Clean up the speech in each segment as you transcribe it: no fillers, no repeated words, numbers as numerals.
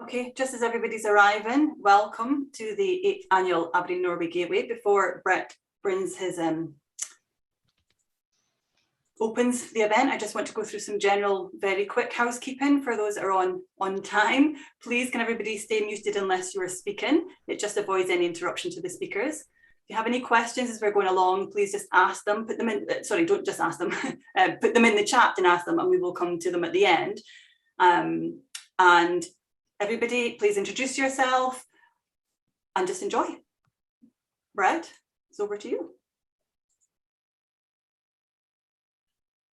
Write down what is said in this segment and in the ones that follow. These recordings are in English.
Okay, just as everybody's arriving, welcome to the 8th annual Aberdeen Norway Gateway. Before Brett brings his opens the event, I just want to go through some general, very quick housekeeping for those that are on time. Please, can everybody stay muted unless you are speaking? It just avoids any interruption to the speakers. If you have any questions as we're going along, please just ask them. Put them in. Sorry, don't just ask them. Put them in the chat and ask them, and we will come to them at the end. And everybody, please introduce yourself and just enjoy. Brett, it's over to you.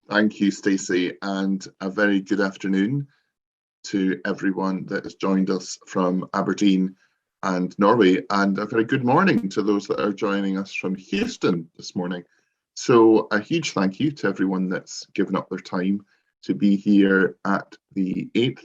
Thank you, Stacey, and a very good afternoon to everyone that has joined us from Aberdeen and Norway, and a very good morning to those that are joining us from Houston this morning. So a huge thank you to everyone that's given up their time to be here at the 8th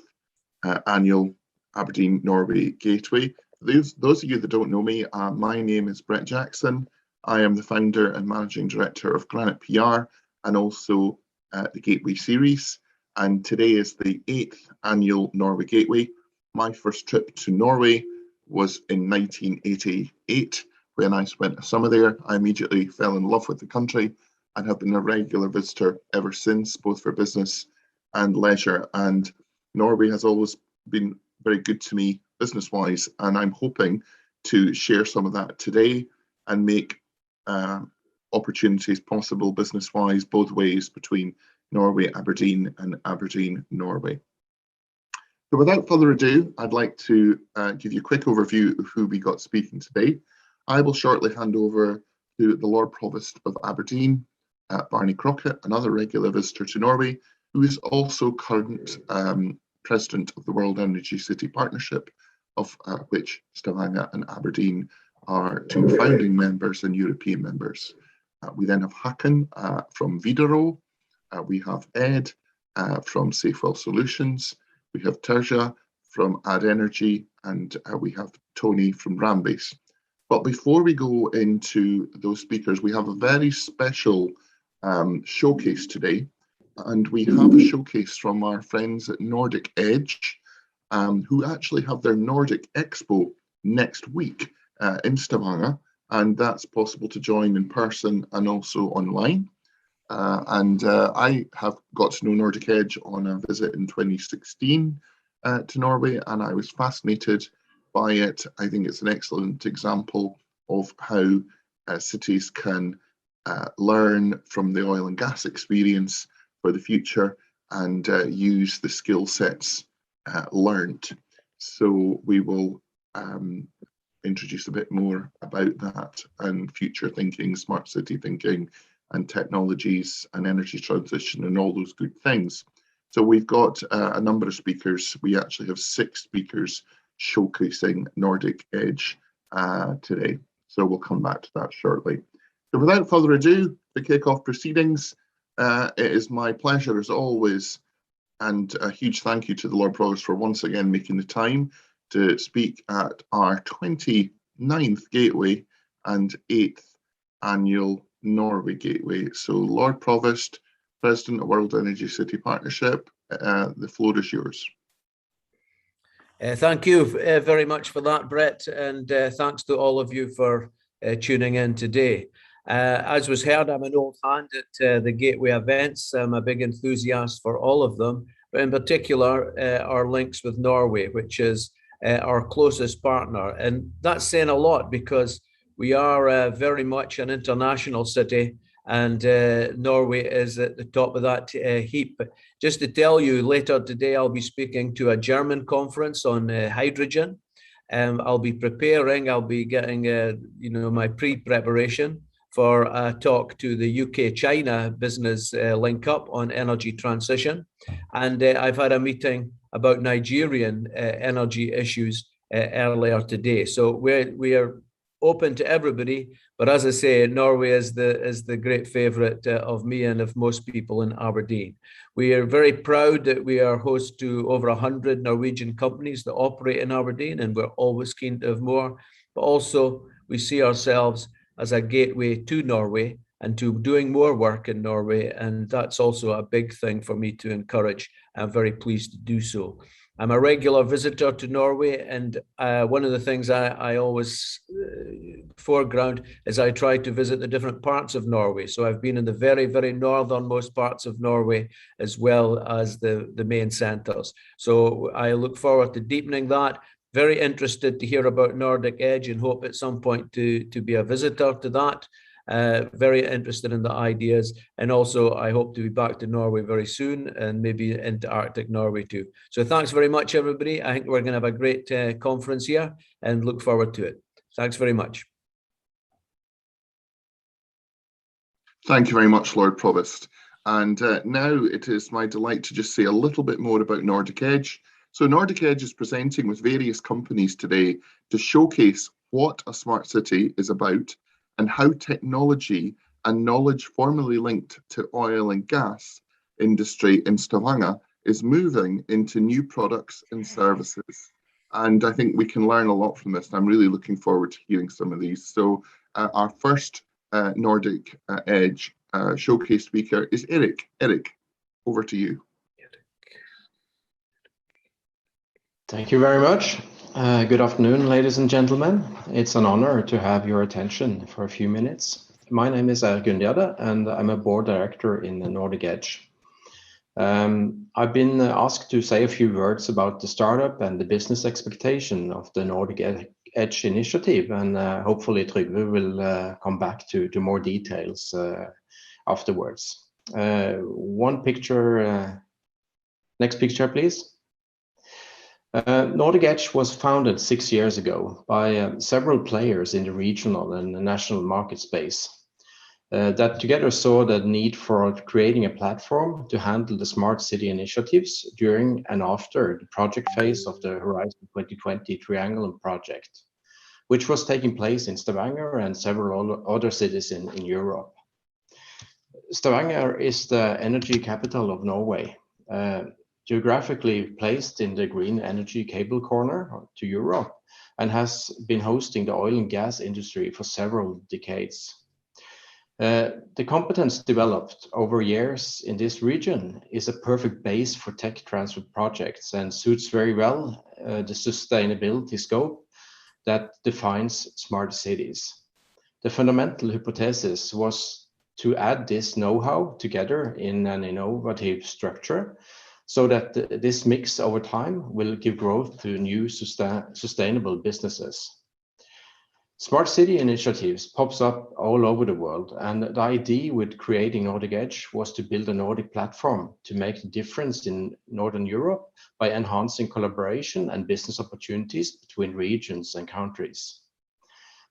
annual Aberdeen Norway Gateway. Those of you that don't know me, my name is Brett Jackson. I am the founder and managing director of Granite PR and also the Gateway series. And today is the 8th annual Norway Gateway. My first trip to Norway was in 1988 when I spent a summer there. I immediately fell in love with the country and have been a regular visitor ever since, both for business and leisure. And Norway has always been very good to me business-wise, and I'm hoping to share some of that today and make opportunities possible business-wise both ways between Norway, Aberdeen and Aberdeen, Norway. So without further ado, I'd like to give you a quick overview of who we got speaking today. I will shortly hand over to the Lord Provost of Aberdeen, Barney Crockett, another regular visitor to Norway, who is also current President of the World Energy City Partnership, of which Stavanger and Aberdeen are two founding members and European members. We then have Håkon from Wideroe, we have Ed from Safewell Solutions, we have Terja from Add Energy, and we have Tony from RamBase. But before we go into those speakers, we have a very special showcase today. And we have a showcase from our friends at Nordic Edge, who actually have their Nordic Expo next week in Stavanger, and that's possible to join in person and also online. I have got to know Nordic Edge on a visit in 2016 to Norway, and I was fascinated by it. I think it's an excellent example of how cities can learn from the oil and gas experience for the future and use the skill sets learned. So we will introduce a bit more about that and future thinking, smart city thinking and technologies and energy transition and all those good things. So we've got a number of speakers. We actually have 6 speakers showcasing Nordic Edge today. So we'll come back to that shortly. So without further ado, to kick off proceedings, it is my pleasure, as always, and a huge thank you to the Lord Provost for once again making the time to speak at our 29th Gateway and 8th annual Norway Gateway. So Lord Provost, President of World Energy City Partnership, the floor is yours. Thank you very much for that, Brett, and thanks to all of you for tuning in today. As was heard, I'm an old hand at the Gateway events. I'm a big enthusiast for all of them, but in particular, our links with Norway, which is our closest partner. And that's saying a lot because we are very much an international city, and Norway is at the top of that heap. Just to tell you, later today, I'll be speaking to a German conference on hydrogen. I'll be preparing, I'll be getting my pre-preparation for a talk to the UK-China business link up on energy transition. And I've had a meeting about Nigerian energy issues earlier today. So we are open to everybody, but as I say, Norway is the great favorite of me and of most people in Aberdeen. We are very proud that we are host to over 100 Norwegian companies that operate in Aberdeen, and we're always keen to have more, but also we see ourselves as a gateway to Norway and to doing more work in Norway, and that's also a big thing for me to encourage. I'm very pleased to do so. I'm a regular visitor to Norway, and one of the things I always foreground is I try to visit the different parts of Norway. So I've been in the very, very northernmost parts of Norway, as well as the main centres. So I look forward to deepening that. Very interested to hear about Nordic Edge and hope at some point to be a visitor to that. Very interested in the ideas, and also I hope to be back to Norway very soon, and maybe into Arctic Norway too. So thanks very much, everybody. I think we're going to have a great conference here and look forward to it. Thanks very much. Thank you very much, Lord Provost. And now it is my delight to just say a little bit more about Nordic Edge. So Nordic Edge is presenting with various companies today to showcase what a smart city is about, and how technology and knowledge formerly linked to oil and gas industry in Stavanger is moving into new products and services. And I think we can learn a lot from this. And I'm really looking forward to hearing some of these. So our first Nordic Edge showcase speaker is Erik. Erik, over to you. Thank you very much. Good afternoon, ladies and gentlemen. It's an honor to have your attention for a few minutes. My name is Erik, and I'm a board director in the Nordic Edge. I've been asked to say a few words about the startup and the business expectation of the Nordic Edge initiative, and hopefully Trygve will come back to more details afterwards. One picture, next picture, please. Nordic Edge was founded 6 years ago by several players in the regional and the national market space that together saw the need for creating a platform to handle the smart city initiatives during and after the project phase of the Horizon 2020 Triangle project, which was taking place in Stavanger and several other cities in Europe. Stavanger is the energy capital of Norway. Geographically placed in the green energy cable corner to Europe, and has been hosting the oil and gas industry for several decades. The competence developed over years in this region is a perfect base for tech transfer projects and suits very well the sustainability scope that defines smart cities. The fundamental hypothesis was to add this know-how together in an innovative structure, so that this mix over time will give growth to new sustainable businesses. Smart city initiatives pops up all over the world, and the idea with creating Nordic Edge was to build a Nordic platform to make the difference in Northern Europe by enhancing collaboration and business opportunities between regions and countries.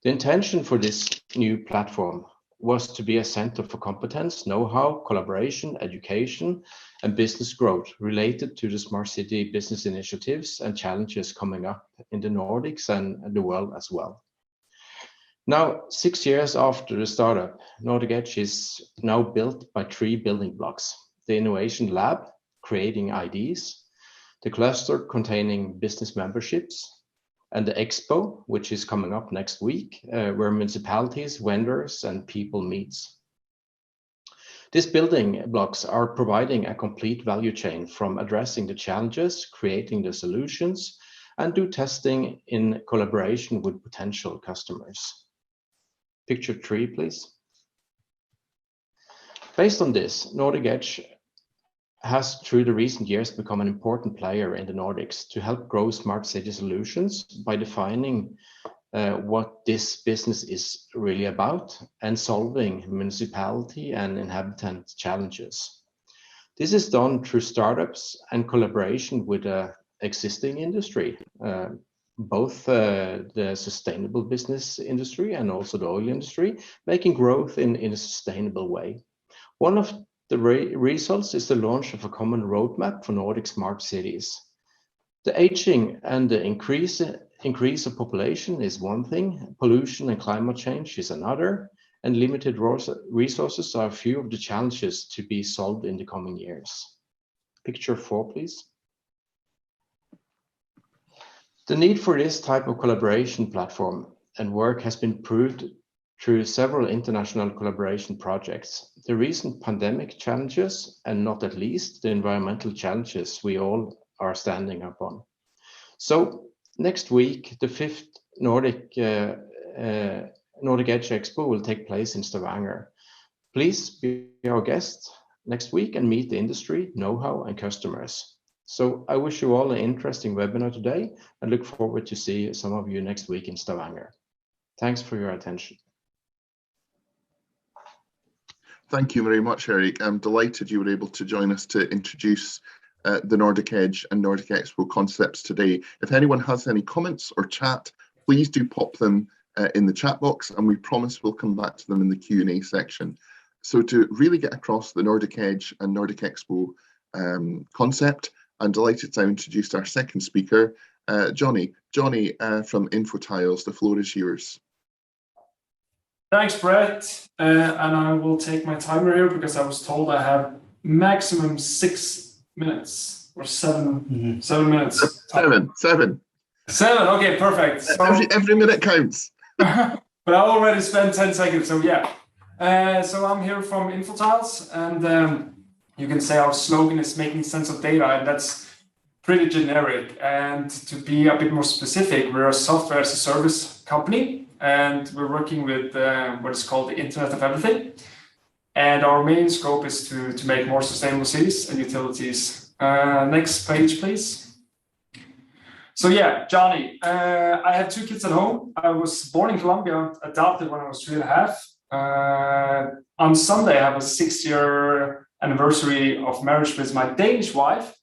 The intention for this new platform was to be a center for competence, know-how, collaboration, education, and business growth related to the smart city business initiatives and challenges coming up in the Nordics and the world as well. Now, 6 years after the startup, Nordic Edge is now built by 3 building blocks: the Innovation Lab, creating ideas, the cluster containing business memberships, and the Expo, which is coming up next week, where municipalities, vendors, and people meet. These building blocks are providing a complete value chain from addressing the challenges, creating the solutions, and do testing in collaboration with potential customers. Picture 3, please. Based on this, Nordic Edge has through the recent years become an important player in the Nordics to help grow smart city solutions by defining what this business is really about and solving municipality and inhabitant challenges. This is done through startups and collaboration with the existing industry, both the sustainable business industry and also the oil industry, making growth in a sustainable way. One of the results is the launch of a common roadmap for Nordic smart cities. The aging and the increase of population is one thing, pollution and climate change is another, and limited resources are a few of the challenges to be solved in the coming years. Picture 4, please. The need for this type of collaboration platform and work has been proved through several international collaboration projects. The recent pandemic challenges, and not at least the environmental challenges we all are standing upon. So next week, the 5th Nordic Edge Expo will take place in Stavanger. Please be our guest next week and meet the industry, know-how, and customers. So I wish you all an interesting webinar today and look forward to see some of you next week in Stavanger. Thanks for your attention. Thank you very much, Eric. I'm delighted you were able to join us to introduce the Nordic Edge and Nordic Expo concepts today. If anyone has any comments or chat, please do pop them in the chat box, and we promise we'll come back to them in the Q&A section. So to really get across the Nordic Edge and Nordic Expo concept, I'm delighted to introduce our second speaker, Johnny. Johnny from Infotiles, the floor is yours. Thanks, Brett. And I will take my timer here because I was told I have maximum 6 minutes or 7 minutes. Seven. Okay, perfect. So, every minute counts. But I already spent 10 seconds, so yeah. So I'm here from Infotiles, and you can say our slogan is making sense of data, and that's pretty generic. And to be a bit more specific, we're a software as a service company, and we're working with what is called the Internet of Everything. And our main scope is to make more sustainable cities and utilities. Next page, please. So yeah, Johnny, I have 2 kids at home. I was born in Colombia, adopted when I was 3.5. On Sunday, I have a 6-year anniversary of marriage with my Danish wife,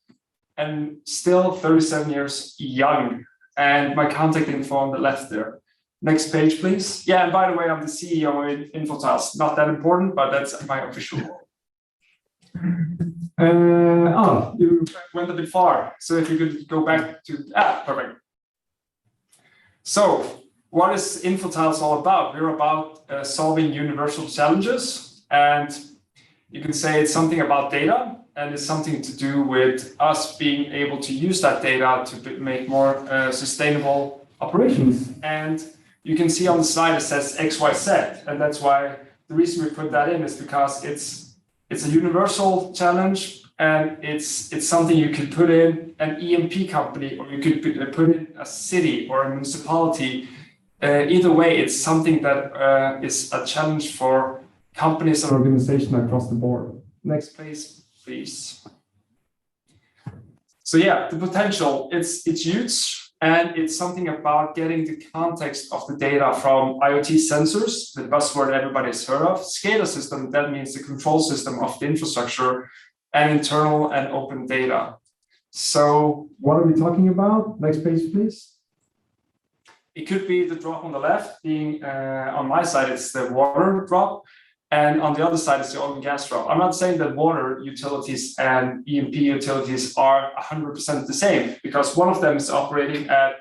and still 37 years young. And my contact info on the left there. Next page, please. Yeah, and by the way, I'm the CEO in Infotiles. Not that important, but that's my official role. You went a bit far. So if you could go back to, perfect. So what is Infotiles all about? We're about solving universal challenges, and you can say it's something about data, and it's something to do with us being able to use that data to make more sustainable operations. And you can see on the slide it says XYZ, and that's why the reason we put that in is because it's a universal challenge, and it's something you could put in an EMP company, or you could put in a city or a municipality. Either way, it's something that is a challenge for companies and organizations across the board. Next page, please. So yeah, the potential, it's huge. And it's something about getting the context of the data from IoT sensors, the buzzword everybody's heard of, SCADA system, that means the control system of the infrastructure, and internal and open data. So what are we talking about? Next page, please. It could be the drop on the left, being on my side, it's the water drop. And on the other side is the oil and gas drop. I'm not saying that water utilities and EMP utilities are 100% the same, because one of them is operating at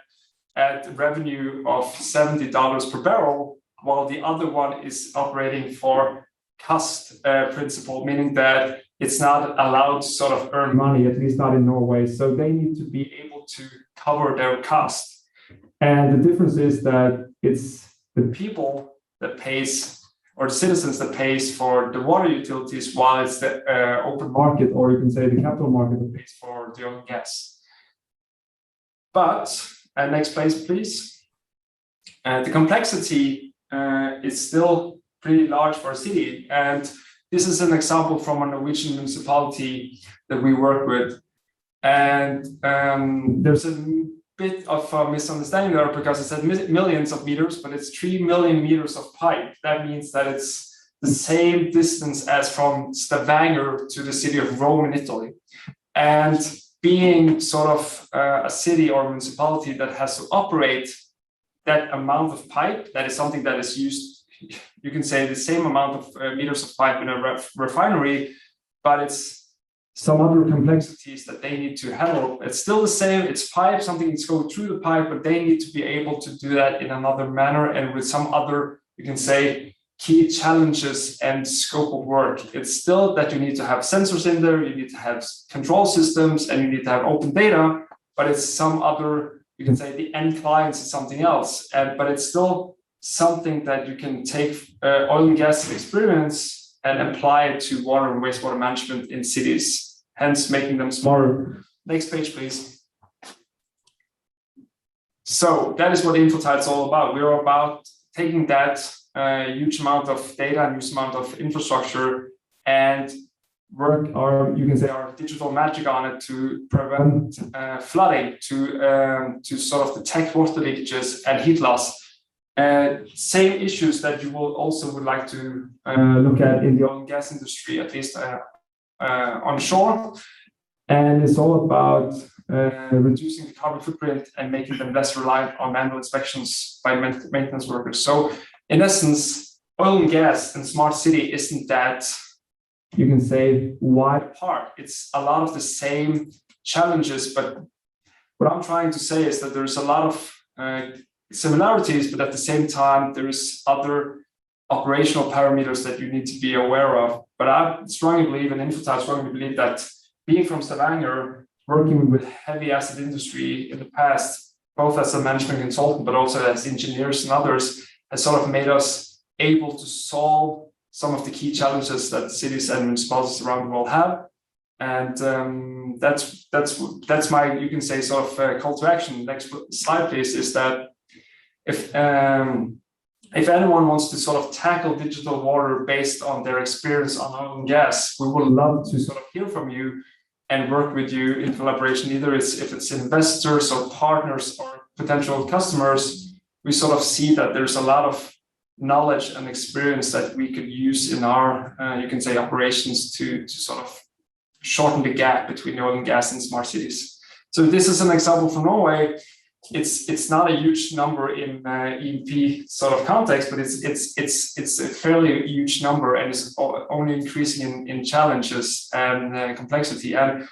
revenue of $70 per barrel, while the other one is operating for cost principle, meaning that it's not allowed to sort of earn money, at least not in Norway. So they need to be able to cover their cost. And the difference is that it's the people that pays, or the citizens that pays for the water utilities, while it's the open market, or you can say the capital market, that pays for the oil and gas. But, next place, please. The complexity is still pretty large for a city. And this is an example from a Norwegian municipality that we work with. And there's a bit of a misunderstanding there, because it said millions of meters, but it's 3 million meters of pipe. That means that it's the same distance as from Stavanger to the city of Rome in Italy. And being sort of a city or municipality that has to operate that amount of pipe, that is something that is used, you can say the same amount of meters of pipe in a refinery, but it's some other complexities that they need to handle. It's still the same, it's pipe, something that's going through the pipe, but they need to be able to do that in another manner and with some other, you can say, key challenges and scope of work. It's still that you need to have sensors in there, you need to have control systems, and you need to have open data, but it's some other, you can say the end clients is something else. But it's still something that you can take oil and gas experience and apply it to water and wastewater management in cities, hence making them smarter. Next page, please. So that is what Infotiles is all about. We're about taking that huge amount of data and huge amount of infrastructure and work you can say our digital magic on it to prevent flooding, to sort of detect water leakages and heat loss. Same issues that you will also would like to look at in the oil and gas industry, at least onshore. And it's all about reducing the carbon footprint and making them less reliant on manual inspections by maintenance workers. So in essence, oil and gas and smart city isn't that, you can say, wide apart. It's a lot of the same challenges, but what I'm trying to say is that there's a lot of similarities, but at the same time, there's other operational parameters that you need to be aware of. But I strongly believe, and Infotiles strongly believe, that being from Stavanger, working with heavy asset industry in the past, both as a management consultant, but also as engineers and others, has sort of made us able to solve some of the key challenges that cities and municipalities around the world have. And that's my, you can say, sort of call to action. Next slide, please, is that if anyone wants to sort of tackle digital water based on their experience on oil and gas, we would love to sort of hear from you and work with you in collaboration, either if it's investors or partners or potential customers. We sort of see that there's a lot of knowledge and experience that we could use in our, you can say, operations to sort of shorten the gap between oil and gas and smart cities. So this is an example from Norway. It's not a huge number in E&P sort of context, but it's a fairly huge number, and it's only increasing in challenges and complexity. And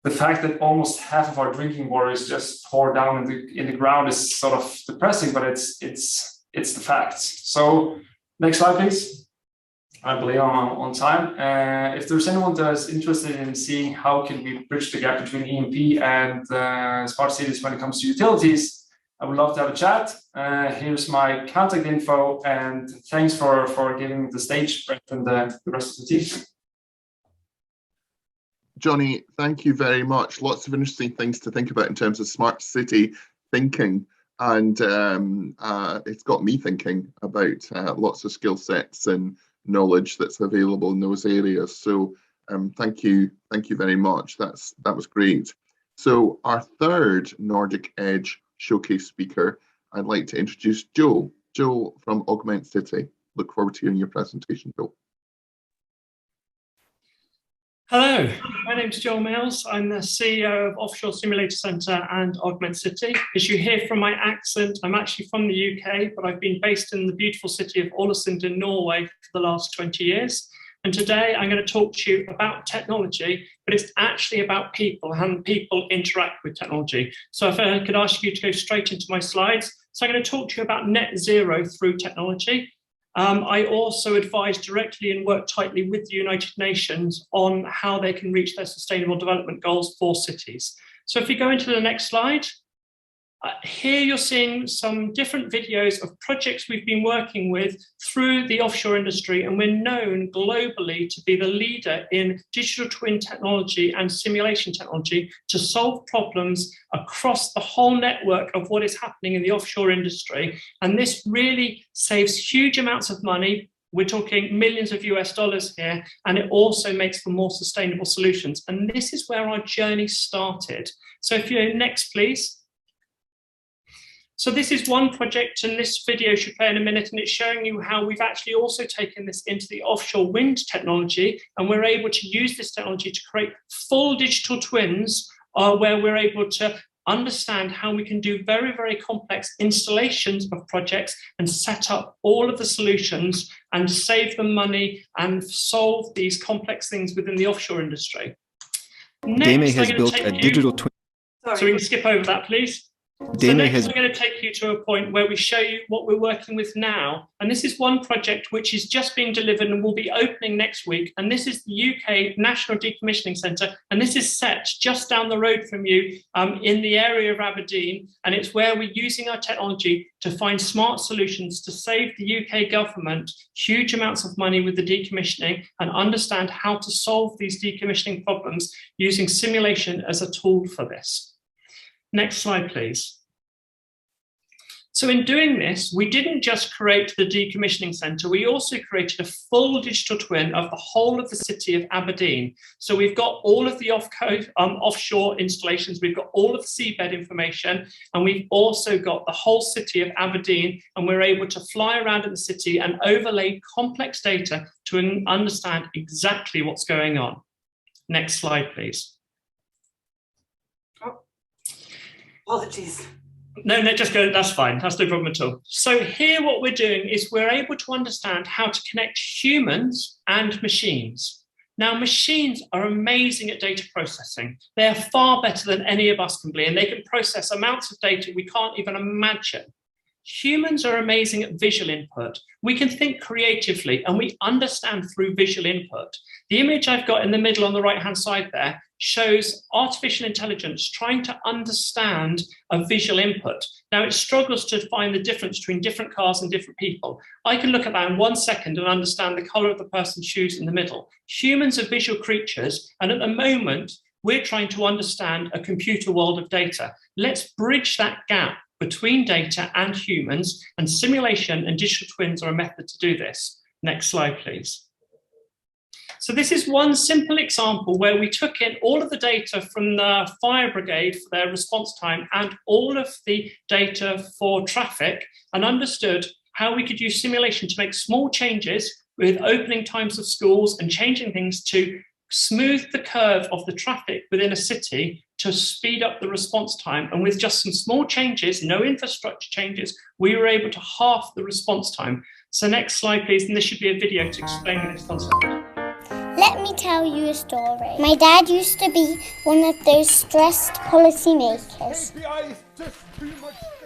the fact that almost half of our drinking water is just poured down in the ground is sort of depressing, but it's the facts. So next slide, please. I believe I'm on time. If there's anyone that's interested in seeing how can we bridge the gap between E&P and smart cities when it comes to utilities, I would love to have a chat. Here's my contact info, and thanks for giving the stage, Brett, and the rest of the team. Johnny, thank you very much. Lots of interesting things to think about in terms of smart city thinking. And it's got me thinking about lots of skill sets and knowledge that's available in those areas. So thank you very much. That was great. So our third Nordic Edge showcase speaker, I'd like to introduce Joe from Augment City. Look forward to hearing your presentation, Joe. Hello, my name's Joel Mills. I'm the CEO of Offshore Simulator Centre and Augment City. As you hear from my accent, I'm actually from the UK, but I've been based in the beautiful city of Ålesund in Norway for the last 20 years. And today I'm going to talk to you about technology, but it's actually about people and people interact with technology. So if I could ask you to go straight into my slides. So I'm going to talk to you about net zero through technology. I also advise directly and work tightly with the United Nations on how they can reach their sustainable development goals for cities. So if you go into the next slide, here you're seeing some different videos of projects we've been working with through the offshore industry, and we're known globally to be the leader in digital twin technology and simulation technology to solve problems across the whole network of what is happening in the offshore industry. And this really saves huge amounts of money. We're talking millions of US dollars here, and it also makes for more sustainable solutions. And this is where our journey started. So if you go next, please. So this is one project, and this video should play in a minute, and it's showing you how we've actually also taken this into the offshore wind technology, and we're able to use this technology to create full digital twins where we're able to understand how we can do very, very complex installations of projects and set up all of the solutions and save them money and solve these complex things within the offshore industry. Next, Gaming has built a digital twin. So we can skip over that, please. So next we're going to take you to a point where we show you what we're working with now. And this is one project which is just being delivered and will be opening next week. And this is the UK National Decommissioning Centre. And this is set just down the road from you in the area of Aberdeen. And it's where we're using our technology to find smart solutions to save the UK government huge amounts of money with the decommissioning and understand how to solve these decommissioning problems using simulation as a tool for this. Next slide, please. So in doing this, we didn't just create the decommissioning centre, we also created a full digital twin of the whole of the city of Aberdeen. So we've got all of the offshore installations, we've got all of the seabed information, and we've also got the whole city of Aberdeen, and we're able to fly around in the city and overlay complex data to understand exactly what's going on. Next slide, please. Oh, apologies. No, just go, that's fine, that's no problem at all. So here what we're doing is we're able to understand how to connect humans and machines. Now, machines are amazing at data processing. They're far better than any of us can be, and they can process amounts of data we can't even imagine. Humans are amazing at visual input. We can think creatively and we understand through visual input. The image I've got in the middle on the right-hand side there shows artificial intelligence trying to understand a visual input. Now, it struggles to find the difference between different cars and different people. I can look at that in 1 second and understand the color of the person's shoes in the middle. Humans are visual creatures, and at the moment, we're trying to understand a computer world of data. Let's bridge that gap between data and humans, and simulation and digital twins are a method to do this. Next slide, please. So this is one simple example where we took in all of the data from the fire brigade for their response time and all of the data for traffic, and understood how we could use simulation to make small changes with opening times of schools and changing things to smooth the curve of the traffic within a city to speed up the response time. And with just some small changes, no infrastructure changes, we were able to halve the response time. So next slide, please. And this should be a video to explain this concept. Let me tell you a story. My dad used to be one of those stressed policymakers.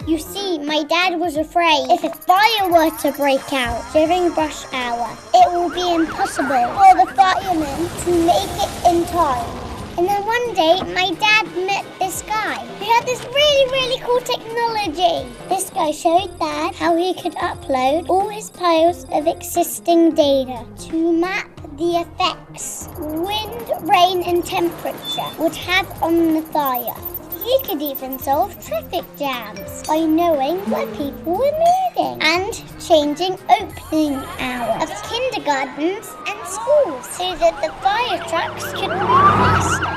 You see, my dad was afraid if a fire were to break out during rush hour, it will be impossible for the firemen to make it in time. And then one day, my dad met this guy who had this really cool technology. This guy showed Dad how he could upload all his piles of existing data to map the effects wind, rain and temperature would have on the fire. He could even solve traffic jams by knowing where people were moving and changing opening hours of kindergartens and schools so that the fire trucks could move faster.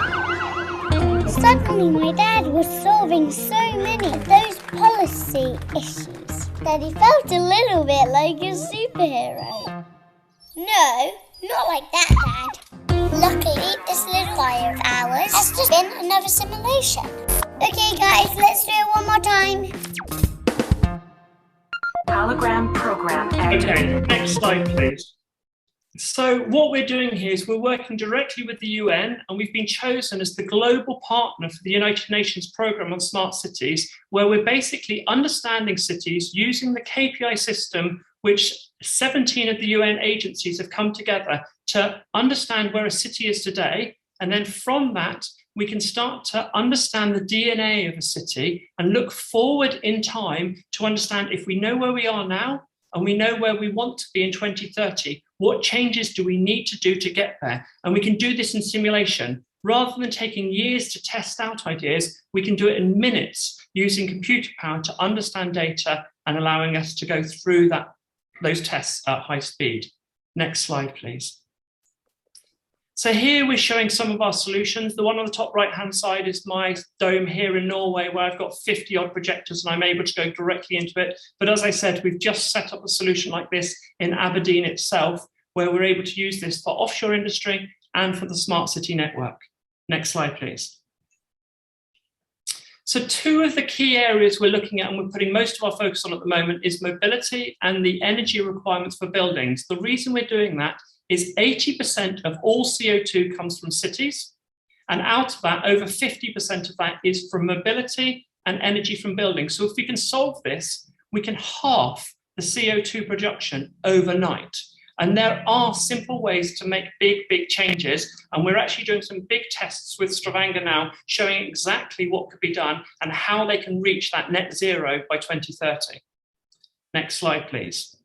Suddenly my dad was solving so many of those policy issues that he felt a little bit like a superhero. No, not like that, Dad. Luckily, this little fire of ours has just been another simulation. Okay, guys, let's do it one more time. Hologram program activated. Okay, next slide, please. So what we're doing here is we're working directly with the UN, and we've been chosen as the global partner for the United Nations Programme on Smart Cities, where we're basically understanding cities using the KPI system, which 17 of the UN agencies have come together to understand where a city is today. And then from that, we can start to understand the DNA of a city and look forward in time to understand if we know where we are now and we know where we want to be in 2030, what changes do we need to do to get there? And we can do this in simulation. Rather than taking years to test out ideas, we can do it in minutes using computer power to understand data and allowing us to go through those tests at high speed. Next slide, please. So here we're showing some of our solutions. The one on the top right-hand side is my dome here in Norway, where I've got 50 odd projectors and I'm able to go directly into it. But as I said, we've just set up a solution like this in Aberdeen itself, where we're able to use this for offshore industry and for the smart city network. Next slide, please. So two of the key areas we're looking at and we're putting most of our focus on at the moment is mobility and the energy requirements for buildings. The reason we're doing that is 80% of all CO2 comes from cities. And out of that, over 50% of that is from mobility and energy from buildings. So if we can solve this, we can halve the CO2 production overnight. And there are simple ways to make big changes. And we're actually doing some big tests with Stavanger now, showing exactly what could be done and how they can reach that net zero by 2030. Next slide, please.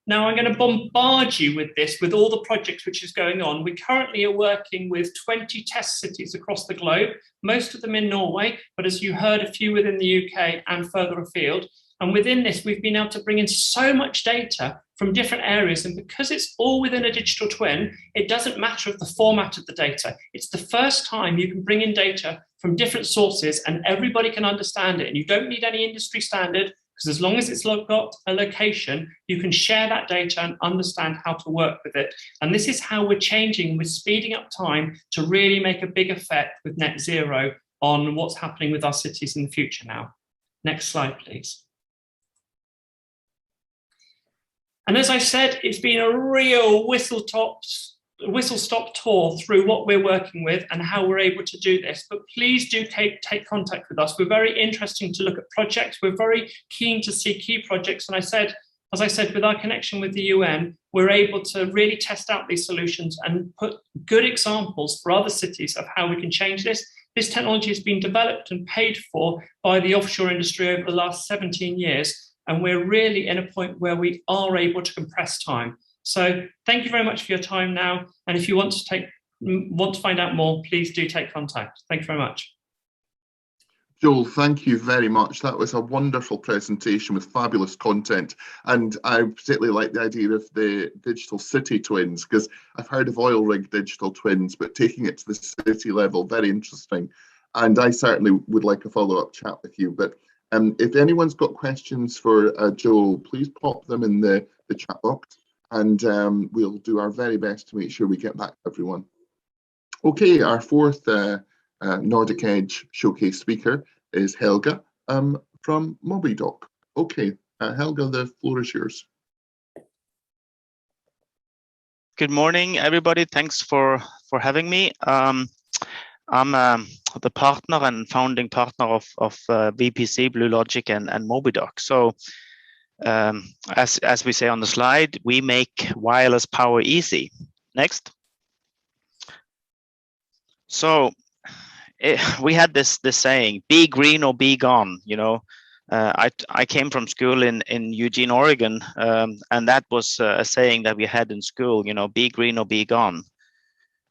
Now I'm going to bombard you with this, with all the projects which is going on. We currently are working with 20 test cities across the globe, most of them in Norway, but as you heard, a few within the UK and further afield. And within this, we've been able to bring in so much data from different areas. And because it's all within a digital twin, it doesn't matter of the format of the data. It's the first time you can bring in data from different sources and everybody can understand it. And you don't need any industry standard, because as long as it's got a location, you can share that data and understand how to work with it. And this is how we're changing, we're speeding up time to really make a big effect with net zero on what's happening with our cities in the future now. Next slide, please. And as I said, it's been a real whistle-stop tour through what we're working with and how we're able to do this. But please do take contact with us. We're very interested to look at projects. We're very keen to see key projects. And as I said, with our connection with the UN, we're able to really test out these solutions and put good examples for other cities of how we can change this. This technology has been developed and paid for by the offshore industry over the last 17 years. And we're really in a point where we are able to compress time. So thank you very much for your time now. And if you want to find out more, please do take contact. Thank you very much. Joel, thank you very much. That was a wonderful presentation with fabulous content. And I particularly like the idea of the digital city twins, because I've heard of oil rig digital twins, but taking it to the city level, very interesting. And I certainly would like a follow-up chat with you. But if anyone's got questions for Joel, please pop them in the chat box, and we'll do our very best to make sure we get back to everyone. Okay, our fourth Nordic Edge showcase speaker is Helga from Mobidock. Okay, Helga, the floor is yours. Good morning, everybody. Thanks for having me. I'm the partner and founding partner of VPC, Blue Logic, and Mobidock. So as we say on the slide, we make wireless power easy. Next. So we had this saying, be green or be gone. You know, I came from school in Eugene, Oregon, and that was a saying that we had in school, you know, be green or be gone.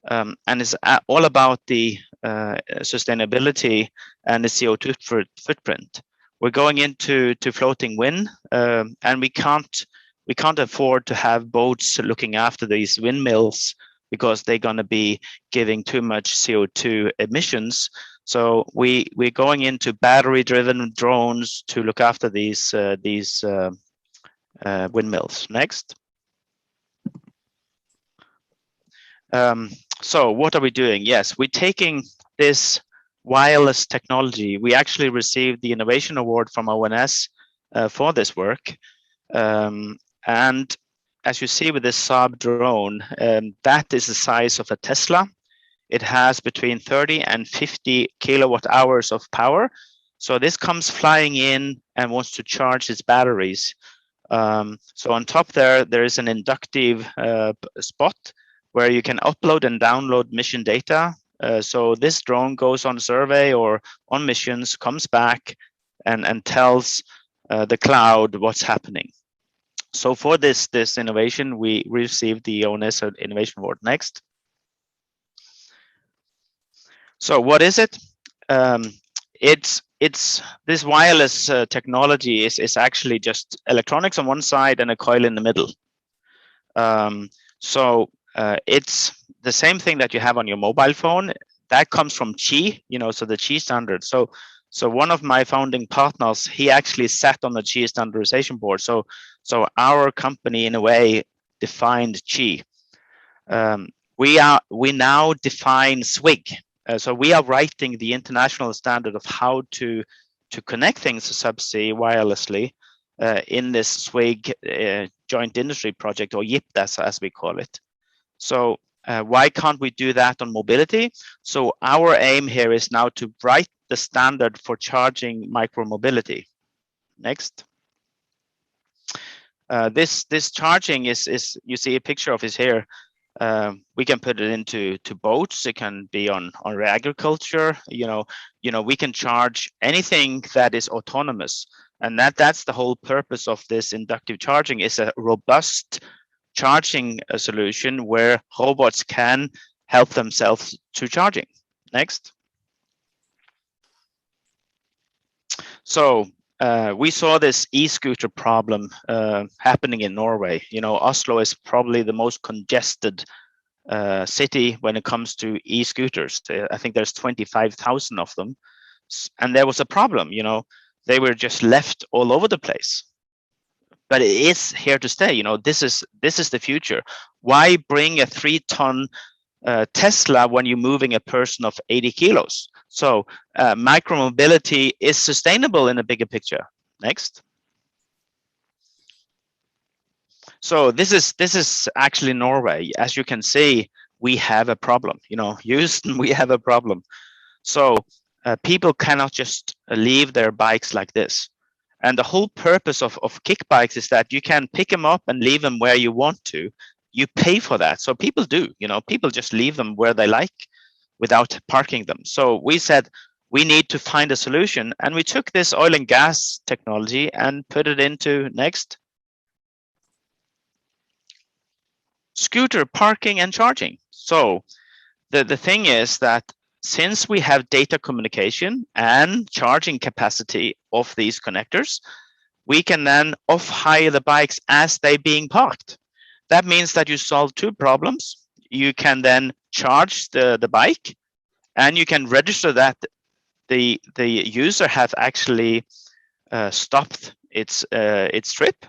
And it's all about the sustainability and the CO2 footprint. We're going into floating wind, and we can't afford to have boats looking after these windmills because they're going to be giving too much CO2 emissions. So we're going into battery-driven drones to look after these windmills. Next. So what are we doing? Yes, we're taking this wireless technology. We actually received the Innovation Award from ONS for this work. And as you see with this Saab drone, that is the size of a Tesla. It has between 30 and 50 kilowatt hours of power. So this comes flying in and wants to charge its batteries. So on top there is an inductive spot where you can upload and download mission data. So this drone goes on survey or on missions, comes back and tells the cloud what's happening. So for this innovation, we received the ONS Innovation Award. Next. So what is it? It's this wireless technology is actually just electronics on one side and a coil in the middle. It's the same thing that you have on your mobile phone. That comes from Qi, you know, so the Qi standard. So one of my founding partners, he actually sat on the Qi standardization board. So our company, in a way, defined Qi. We now define SWIG. So we are writing the international standard of how to connect things to subsea wirelessly in this SWIG joint industry project, or YIP, as we call it. So why can't we do that on mobility? So our aim here is now to write the standard for charging micromobility. Next. This charging is you see a picture of his here. We can put it into boats. It can be on agriculture. We can charge anything that is autonomous, and that's the whole purpose of this inductive charging. Is a robust charging solution where robots can help themselves to charging. Next. So we saw this e-scooter problem happening in Norway. Oslo is probably the most congested city when it comes to e-scooters. I think there's 25,000 of them. And there was a problem, they were just left all over the place. But it is here to stay. This is the future. Why bring a 3-ton Tesla when you're moving a person of 80 kilos? So micromobility is sustainable in a bigger picture. Next. So this is actually Norway. As you can see, we have a problem. Houston, we have a problem. So people cannot just leave their bikes like this. And the whole purpose of kick bikes is that you can pick them up and leave them where you want to. You pay for that. So people do, people just leave them where they like without parking them. So we said we need to find a solution. And we took this oil and gas technology and put it into next. Scooter parking and charging. So the thing is that since we have data communication and charging capacity of these connectors, we can then off-hire the bikes as they're being parked. That means that you solve 2 problems. You can then charge the bike, and you can register that the user have actually stopped its trip.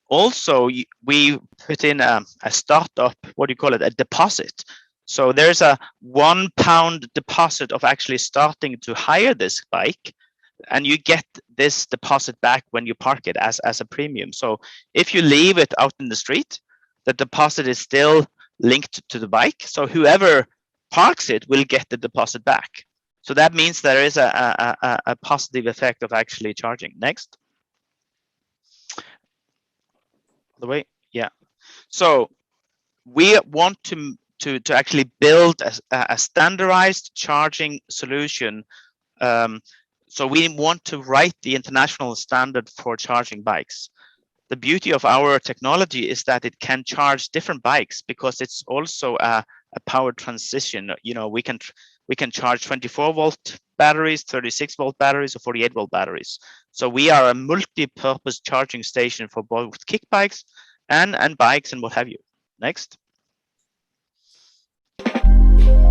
Also, we put in a startup, what do you call it, a deposit. So there's a £1 deposit of actually starting to hire this bike, and you get this deposit back when you park it as a premium. So if you leave it out in the street, the deposit is still linked to the bike. So whoever parks it will get the deposit back. So that means there is a positive effect of actually charging. Next. The way, yeah. So we want to actually build a standardized charging solution. So we want to write the international standard for charging bikes. The beauty of our technology is that it can charge different bikes because it's also a power transition. We can charge 24-volt batteries, 36-volt batteries, or 48-volt batteries. So we are a multi-purpose charging station for both kick bikes and bikes and what have you. Next.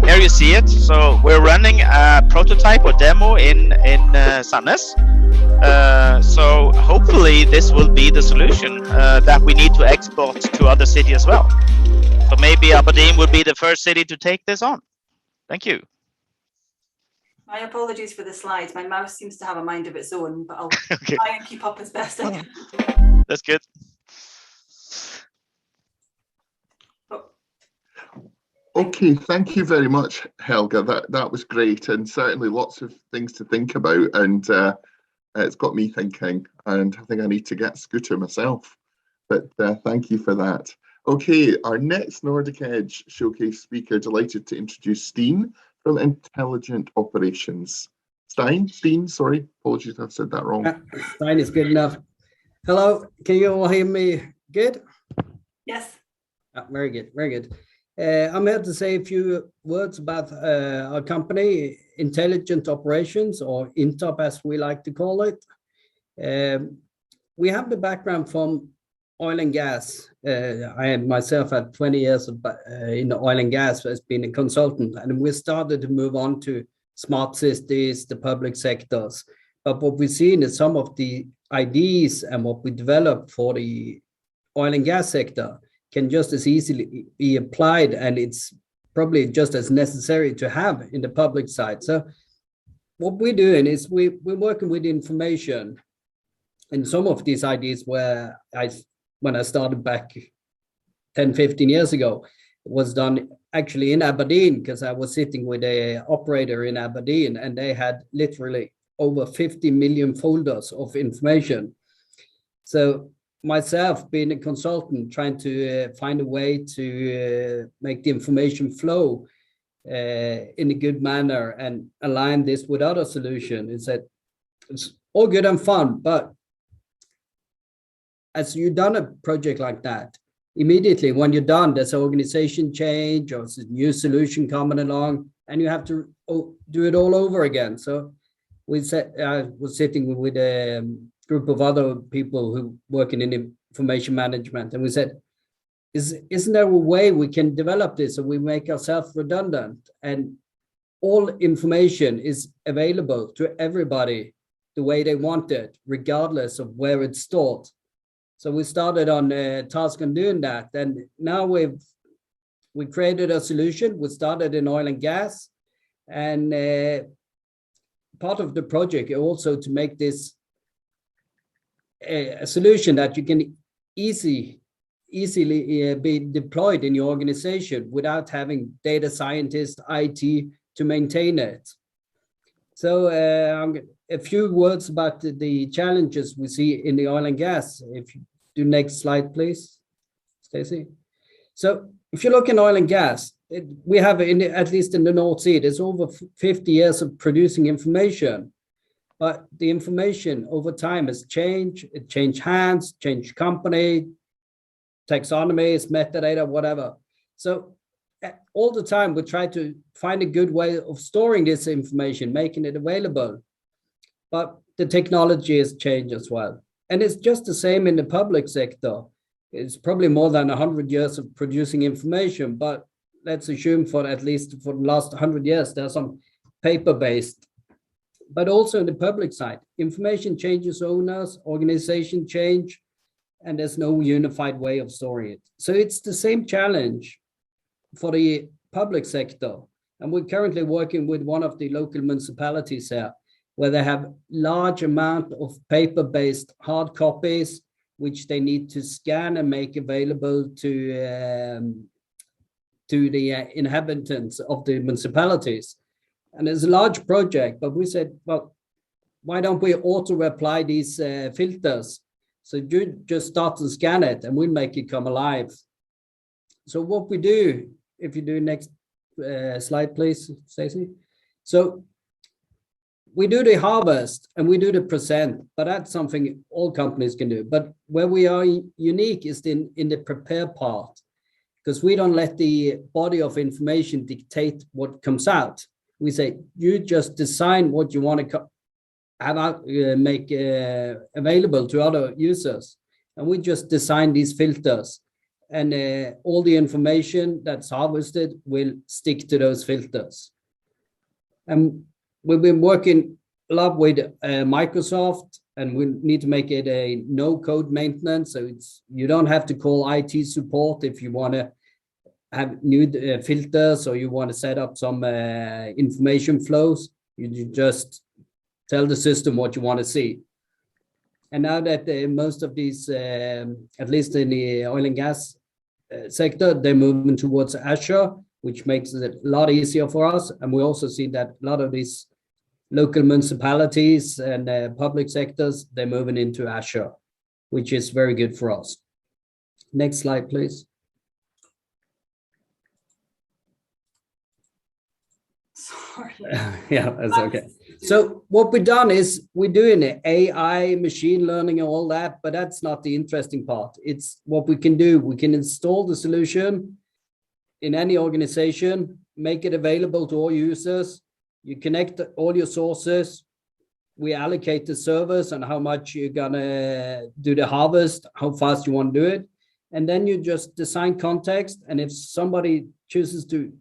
Here you see it. So we're running a prototype or demo in Sandnes. So hopefully this will be the solution that we need to export to other cities as well. So maybe Aberdeen would be the first city to take this on. Thank you. My apologies for the slides. My mouse seems to have a mind of its own, but I'll try and keep up as best I can. That's good. Okay, thank you very much, Helga. That was great, and certainly lots of things to think about, and it's got me thinking, and I think I need to get a scooter myself. But thank you for that. Okay, our next Nordic Edge showcase speaker, delighted to introduce Steen from Intelligent Operations. Steen, sorry, apologies if I've said that wrong. Steen is good enough. Hello, can you all hear me good? Yes. Very good, very good. I'm here to say a few words about our company, Intelligent Operations, or INTOP as we like to call it. We have the background from oil and gas. I myself had 20 years in the oil and gas as being a consultant, and we started to move on to smart cities, the public sectors. But what we've seen is some of the ideas and what we developed for the oil and gas sector can just as easily be applied, and it's probably just as necessary to have in the public side. So what we're doing is we're working with information, and some of these ideas when I started back 10, 15 years ago, was done actually in Aberdeen, because I was sitting with a operator in Aberdeen, and they had literally over 50 million folders of information. So myself, being a consultant, trying to find a way to make the information flow in a good manner and align this with other solutions, is that it's all good and fun, but as you've done a project like that, immediately when you're done, there's an organization change or a new solution coming along, and you have to do it all over again. So I was sitting with a group of other people who working in information management, and we said, isn't there a way we can develop this so we make ourselves redundant and all information is available to everybody the way they want it, regardless of where it's stored? So we started on a task on doing that, and now we created a solution. We started in oil and gas, and part of the project is also to make this a solution that you can easily be deployed in your organization without having data scientists, IT to maintain it. So a few words about the challenges we see in the oil and gas. If you do next slide, please, Stacey. So if you look in oil and gas, we have, at least in the North Sea, there's over 50 years of producing information. But the information over time has changed. It changed hands, changed company, taxonomies, metadata, whatever. So all the time we try to find a good way of storing this information, making it available. But the technology has changed as well. And it's just the same in the public sector. It's probably more than 100 years of producing information, but let's assume for at least for the last 100 years, there's some paper-based. But also in the public side, information changes owners, organization change, and there's no unified way of storing it. So it's the same challenge for the public sector. And we're currently working with one of the local municipalities here, where they have large amount of paper-based hard copies, which they need to scan and make available to the inhabitants of the municipalities. And it's a large project, but we said, well, why don't we auto-apply these filters? So you just start to scan it and we'll make it come alive. So what we do, if you do next slide, please, Stacey. So we do the harvest and we do the present, but that's something all companies can do. But where we are unique is in the prepare part, because we don't let the body of information dictate what comes out. We say, you just design what you want to have out, make available to other users. And we just design these filters. And all the information that's harvested will stick to those filters. And we've been working a lot with Microsoft, and we need to make it a no-code maintenance. So you don't have to call IT support if you want to have new filters or you want to set up some information flows. You just tell the system what you want to see. And now that most of these, at least in the oil and gas sector, they're moving towards Azure, which makes it a lot easier for us. And we also see that a lot of these local municipalities and public sectors, they're moving into Azure, which is very good for us. Next slide, please. Sorry. Yeah, that's okay. So what we've done is we're doing AI, machine learning and all that, but that's not the interesting part. It's what we can do. We can install the solution in any organization, make it available to all users. You connect all your sources. We allocate the servers and how much you're gonna do the harvest, how fast you want to do it. And then you just design context. And if somebody chooses to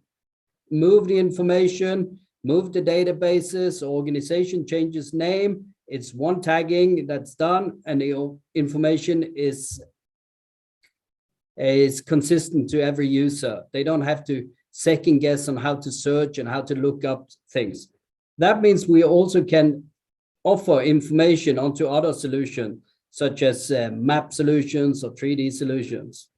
move the information, move the databases, organization changes name, it's one tagging that's done, and the information is consistent to every user. They don't have to second guess on how to search and how to look up things. That means we also can offer information onto other solutions, such as map solutions or 3D solutions.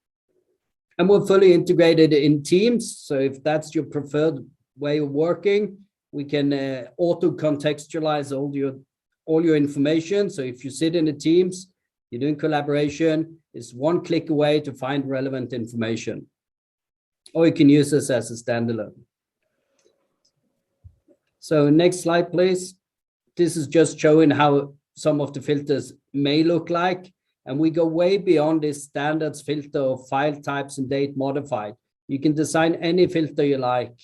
And we're fully integrated in Teams. So if that's your preferred way of working, we can auto contextualize all your information. So if you sit in the Teams, you're doing collaboration, it's one click away to find relevant information. Or you can use this as a standalone. So next slide, please. This is just showing how some of the filters may look like. And we go way beyond this standards filter of file types and date modified. You can design any filter you like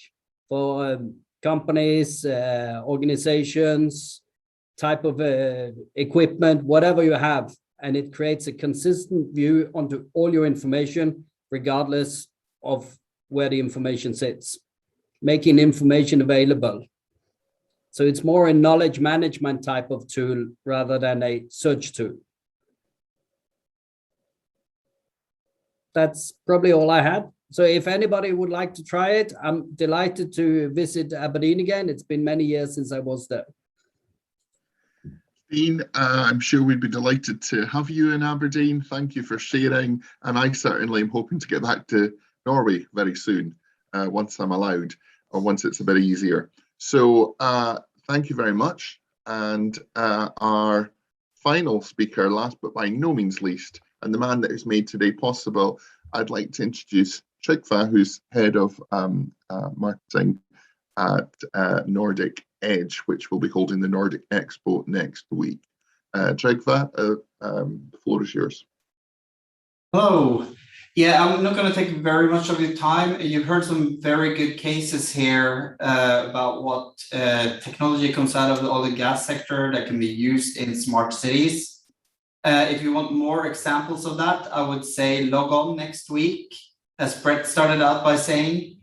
for companies, organizations, type of equipment, whatever you have. And it creates a consistent view onto all your information, regardless of where the information sits, making information available. So it's more a knowledge management type of tool rather than a search tool. That's probably all I had. So if anybody would like to try it, I'm delighted to visit Aberdeen again. It's been many years since I was there. Dean, I'm sure we'd be delighted to have you in Aberdeen. Thank you for sharing. And I certainly am hoping to get back to Norway very soon, once I'm allowed, or once it's a bit easier. So thank you very much. And our final speaker, last but by no means least, and the man that has made today possible, I'd like to introduce Trygve, who's head of marketing at Nordic Edge, which will be holding the Nordic Expo next week. Trygve, the floor is yours. Hello. Yeah, I'm not going to take very much of your time. You've heard some very good cases here about what technology comes out of the oil and gas sector that can be used in smart cities. If you want more examples of that, I would say log on next week, as Brett started out by saying.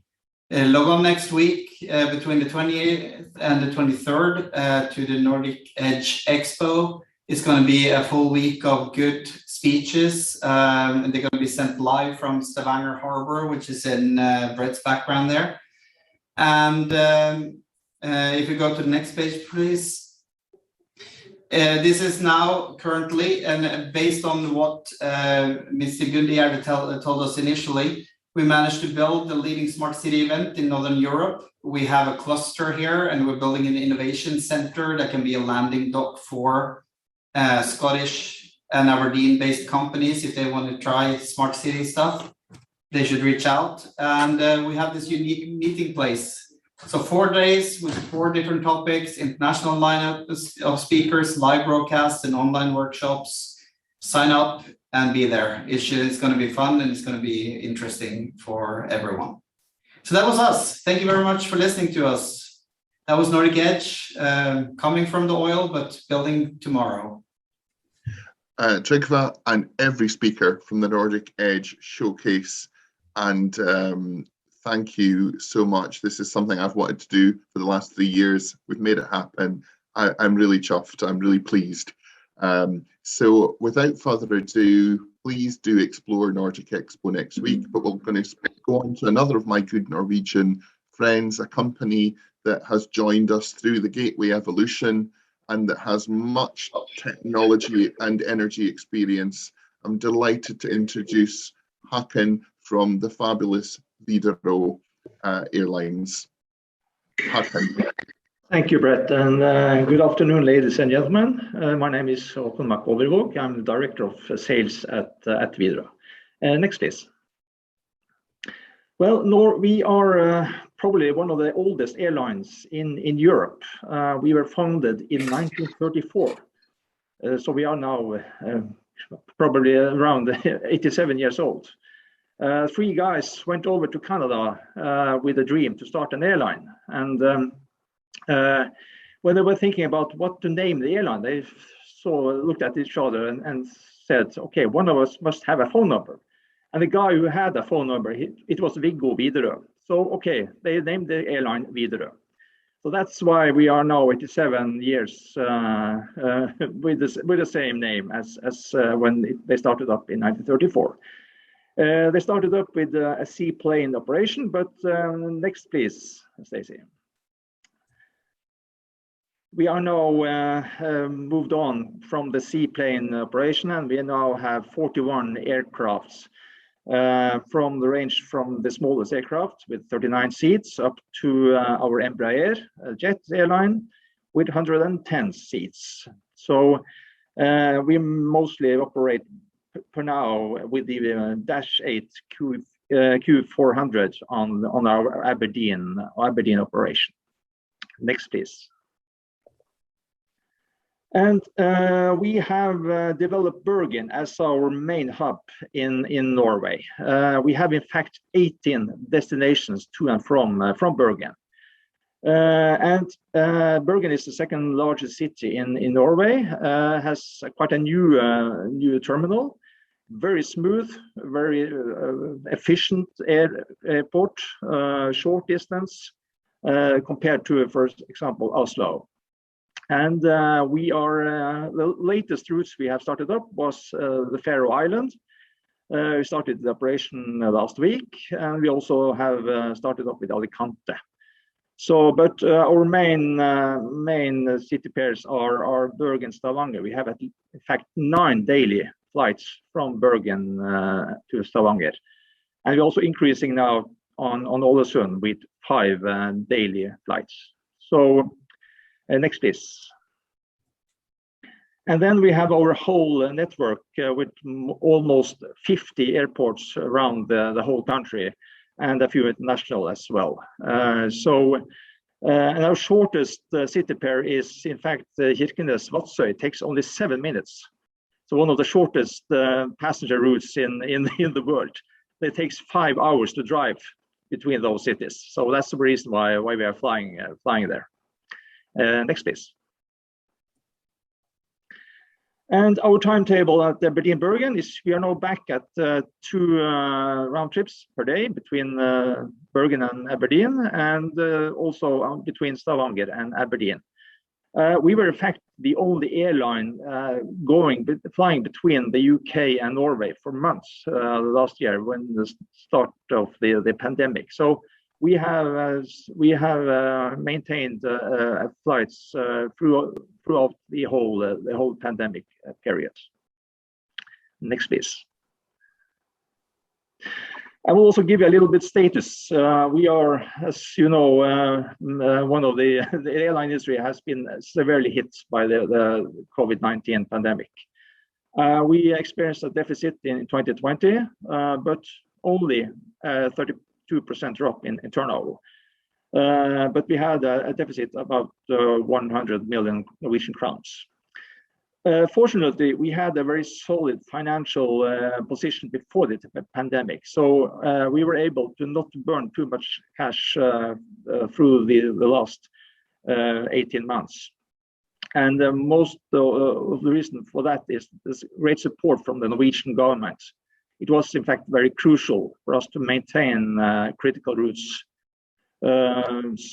Log on next week between the 28th and the 23rd to the Nordic Edge Expo. It's going to be a full week of good speeches, and they're going to be sent live from Stavanger Harbour, which is in Brett's background there. And if you go to the next page, please. This is now currently, and based on what Mr. Gundier told us initially, we managed to build the leading smart city event in Northern Europe. We have a cluster here, and we're building an innovation center that can be a landing dock for Scottish and Aberdeen-based companies. If they want to try smart city stuff, they should reach out. And we have this unique meeting place. So 4 days with 4 different topics, international lineup of speakers, live broadcasts, and online workshops. Sign up and be there. It's going to be fun, and it's going to be interesting for everyone. So that was us. Thank you very much for listening to us. That was Nordic Edge, coming from the oil, but building tomorrow. Trygve and every speaker from the Nordic Edge showcase, and thank you so much. This is something I've wanted to do for the last 3 years. We've made it happen. I'm really chuffed. I'm really pleased. So without further ado, please do explore Nordic Expo next week, but we're going to go on to another of my good Norwegian friends, a company that has joined us through the Gateway evolution and that has much technology and energy experience. I'm delighted to introduce Håkon from the fabulous Wideroe Airlines. Håkon. Thank you, Brett, and good afternoon, ladies and gentlemen. My name is Håkon Overvåg. I'm the Director of Sales at Wideroe. Next, please. Well, we are probably one of the oldest airlines in Europe. We were founded in 1934, so we are now probably around 87 years old. 3 guys went over to Canada with a dream to start an airline, and when they were thinking about what to name the airline, they looked at each other and said, okay, one of us must have a phone number. And the guy who had a phone number, it was Viggo Wideroe. So, okay, they named the airline Wideroe. So that's why we are now 87 years with the same name as when they started up in 1934. They started up with a seaplane operation, but next, please, Stacey. We are now moved on from the seaplane operation, and we now have 41 aircrafts from the range from the smallest aircraft with 39 seats up to our Embraer jet airline with 110 seats. So we mostly operate for now with the Dash 8 Q400 on our Aberdeen operation. Next, please. And we have developed Bergen as our main hub in Norway. We have in fact 18 destinations to and from Bergen. Bergen is the second largest city in Norway, has quite a new terminal, very smooth, very efficient airport, short distance compared to, for example, Oslo. And we are the latest routes we have started up was the Faroe Island. We started the operation last week, and we also have started up with Alicante. So, but our main city pairs are Bergen, Stavanger. We have in fact 9 daily flights from Bergen to Stavanger, and we're also increasing now on Ålesund with 5 daily flights. So. Next, please. And then we have our whole network with almost 50 airports around the whole country and a few international as well. And our shortest city pair is, in fact, Kirkenes-Vadsø. It takes only 7 minutes. So one of the shortest passenger routes in the world. It takes 5 hours to drive between those cities. So that's the reason why we are flying there. Next, please. And our timetable at Aberdeen Bergen is we are now back at 2 round trips per day between Bergen and Aberdeen, and also between Stavanger and Aberdeen. We were in fact the only airline flying between the UK and Norway for months last year when the start of the pandemic. So we have maintained flights throughout the whole pandemic period. Next, please. I will also give you a little bit status. We are, as you know, one of the airline industry has been severely hit by the COVID-19 pandemic. We experienced a deficit in 2020, but only 32% drop in turnover. But we had a deficit about 100 million Norwegian crowns. Fortunately, we had a very solid financial position before the pandemic, so we were able to not burn too much cash through the last 18 months. And most of the reason for that is this great support from the Norwegian government. It was, in fact, very crucial for us to maintain critical routes. That's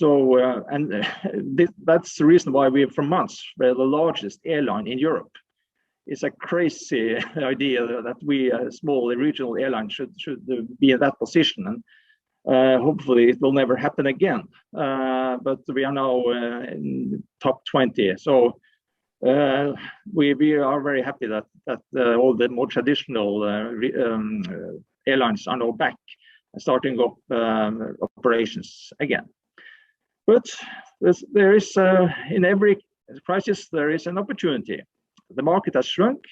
the reason why we, for months, were the largest airline in Europe. It's a crazy idea that we, a small regional airline, should be in that position. And hopefully it will never happen again. But we are now in top 20. So we are very happy that all the more traditional airlines are now back and starting up operations again. But there is, in every crisis, there is an opportunity. The market has shrunk,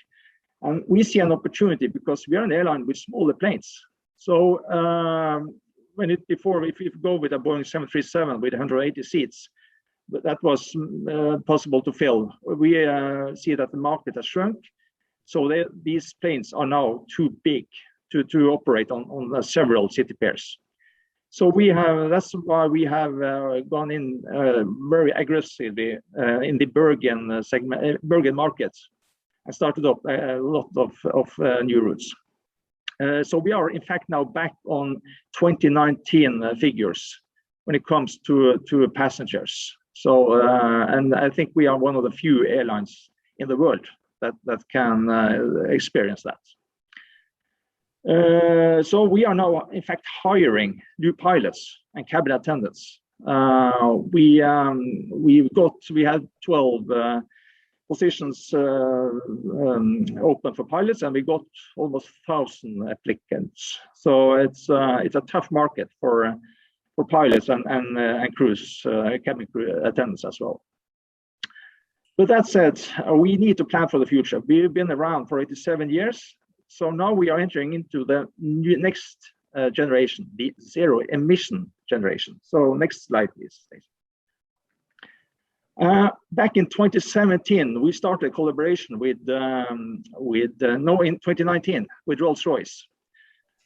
and we see an opportunity because we are an airline with smaller planes. So if you go with a Boeing 737 with 180 seats, but that was possible to fill. We see that the market has shrunk, so these planes are now too big to operate on several city pairs. So that's why we have gone in very aggressively in the Bergen segment, Bergen markets, and started up a lot of new routes. So we are in fact now back on 2019 figures when it comes to passengers. So and I think we are one of the few airlines in the world that can experience that. So we are now, in fact, hiring new pilots and cabin attendants. We had 12 positions open for pilots, and we got almost 1,000 applicants. So it's a tough market for pilots and crews, cabin crew attendants as well. But that said, we need to plan for the future. We've been around for 87 years, so now we are entering into the next generation, the zero emission generation. So next slide, please. Back in 2017, we started a collaboration in 2019 with Rolls-Royce.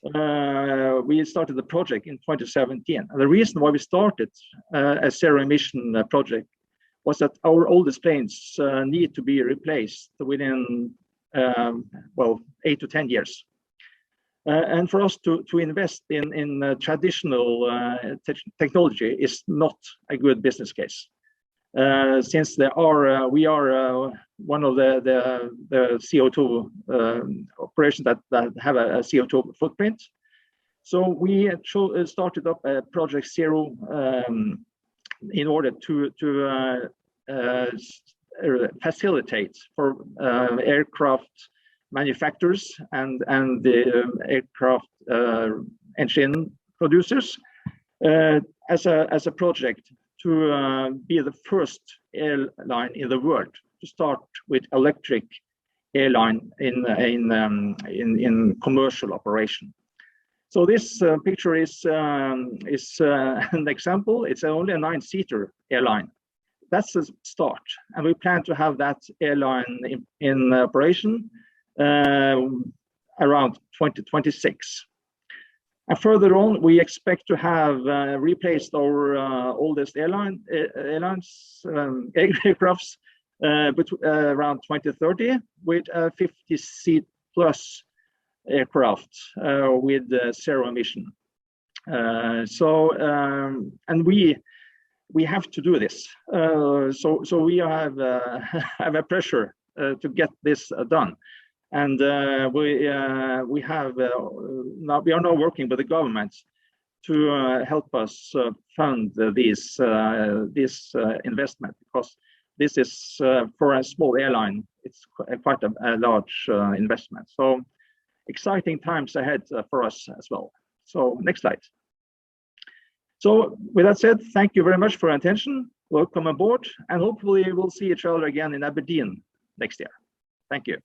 We started the project in 2017. And the reason why we started a zero emission project was that our oldest planes need to be replaced within, 8 to 10 years. And for us to invest in traditional technology is not a good business case. Since we are one of the CO2 operations that have a CO2 footprint. So we started up a Project Zero in order to facilitate for aircraft manufacturers and the aircraft engine producers as a project to be the first airline in the world to start with electric airline in commercial operation. So this picture is an example. It's only a 9-seater airline. That's the start, and we plan to have that airline in operation around 2026. And further on, we expect to have replaced our oldest aircrafts around 2030 with a 50-seat plus aircraft with zero emission. And we have to do this. So we have a pressure to get this done. And we are now working with the government to help us fund this investment, because this is for a small airline, it's quite a large investment. So exciting times ahead for us as well. So next slide. So with that said, thank you very much for your attention. Welcome aboard, and hopefully we'll see each other again in Aberdeen next year. Thank you.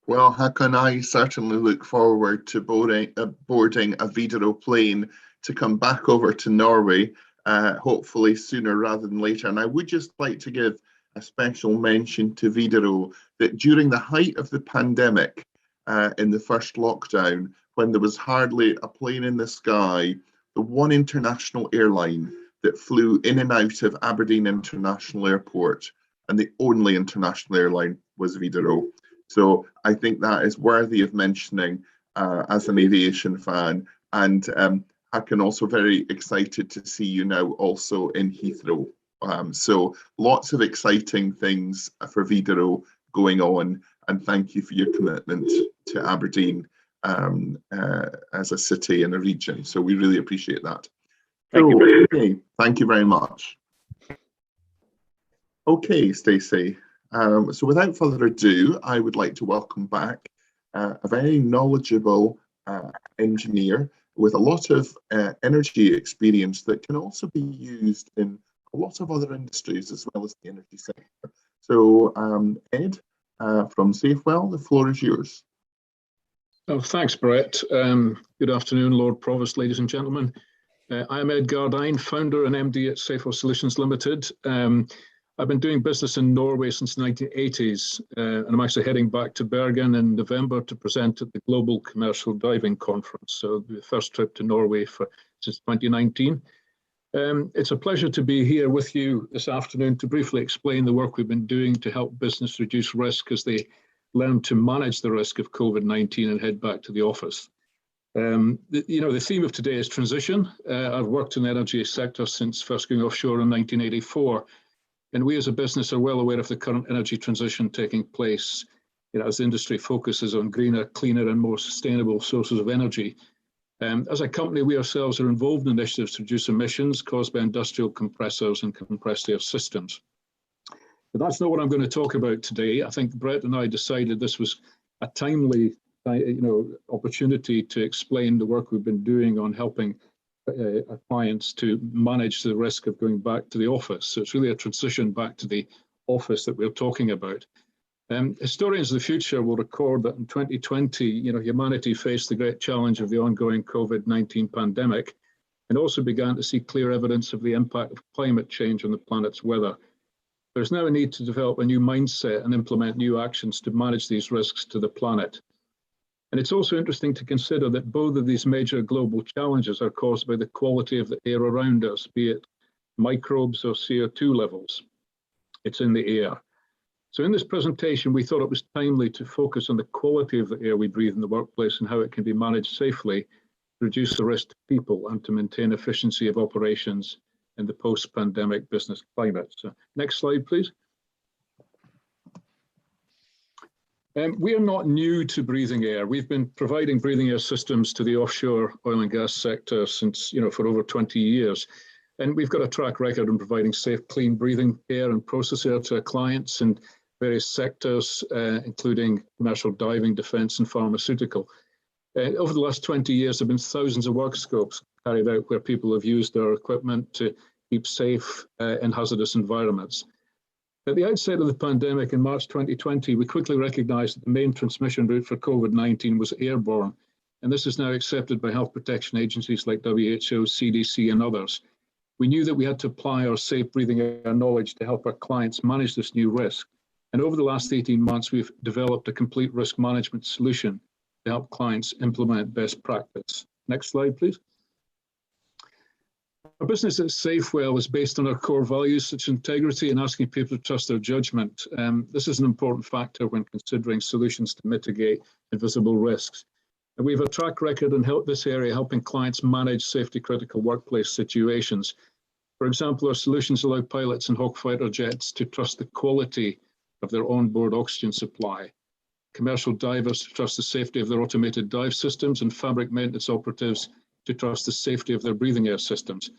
Well, Håkon, I certainly look forward to boarding a Wideroe plane to come back over to Norway, hopefully sooner rather than later. And I would just like to give a special mention to Wideroe that during the height of the pandemic, in the first lockdown, when there was hardly a plane in the sky, the one international airline that flew in and out of Aberdeen International Airport, and the only international airline, was Wideroe. So I think that is worthy of mentioning as an aviation fan. And Håkon, also very excited to see you now also in Heathrow. So lots of exciting things for Wideroe going on. And thank you for your commitment to Aberdeen as a city and a region. So we really appreciate that. Thank you. Okay. Thank you very much. Okay, Stacey. So without further ado, I would like to welcome back a very knowledgeable engineer with a lot of energy experience that can also be used in a lot of other industries as well as the energy sector. So Ed from Safewell, the floor is yours. Oh, thanks, Brett. Good afternoon, Lord Provost, ladies and gentlemen. I'm Ed Gardine, founder and MD at Safewell Solutions Limited. I've been doing business in Norway since the 1980s, and I'm actually heading back to Bergen in November to present at the Global Commercial Diving Conference. So the first trip to Norway since 2019. It's a pleasure to be here with you this afternoon to briefly explain the work we've been doing to help business reduce risk as they learn to manage the risk of COVID-19 and head back to the office. The theme of today is transition. I've worked in the energy sector since first going offshore in 1984. And we as a business are well aware of the current energy transition taking place, as the industry focuses on greener, cleaner and more sustainable sources of energy. As a company, we ourselves are involved in initiatives to reduce emissions caused by industrial compressors and compressed air systems. But that's not what I'm going to talk about today. I think Brett and I decided this was a timely opportunity to explain the work we've been doing on helping our clients to manage the risk of going back to the office. So it's really a transition back to the office that we're talking about. Historians of the future will record that in 2020, humanity faced the great challenge of the ongoing COVID-19 pandemic and also began to see clear evidence of the impact of climate change on the planet's weather. There's now a need to develop a new mindset and implement new actions to manage these risks to the planet. And it's also interesting to consider that both of these major global challenges are caused by the quality of the air around us, be it microbes or CO2 levels. It's in the air. So in this presentation, we thought it was timely to focus on the quality of the air we breathe in the workplace and how it can be managed safely to reduce the risk to people and to maintain efficiency of operations in the post-pandemic business climate. So next slide, please. We are not new to breathing air. We've been providing breathing air systems to the offshore oil and gas sector since, for over 20 years. And we've got a track record in providing safe, clean breathing air and process air to our clients in various sectors, including commercial diving, defense, and pharmaceutical. Over the last 20 years, there have been thousands of work scopes carried out where people have used our equipment to keep safe in hazardous environments. At the outset of the pandemic in March 2020, we quickly recognized that the main transmission route for COVID-19 was airborne, and this is now accepted by health protection agencies like WHO, CDC, and others. We knew that we had to apply our safe breathing air knowledge to help our clients manage this new risk. And over the last 18 months, we've developed a complete risk management solution to help clients implement best practice. Next slide, please. Our business at Safewell is based on our core values such as integrity and asking people to trust their judgment. This is an important factor when considering solutions to mitigate invisible risks. And we have a track record in this area helping clients manage safety critical workplace situations. For example, our solutions allow pilots and Hawk fighter jets to trust the quality of their onboard oxygen supply, commercial divers to trust the safety of their automated dive systems, and fabric maintenance operatives to trust the safety of their breathing air systems.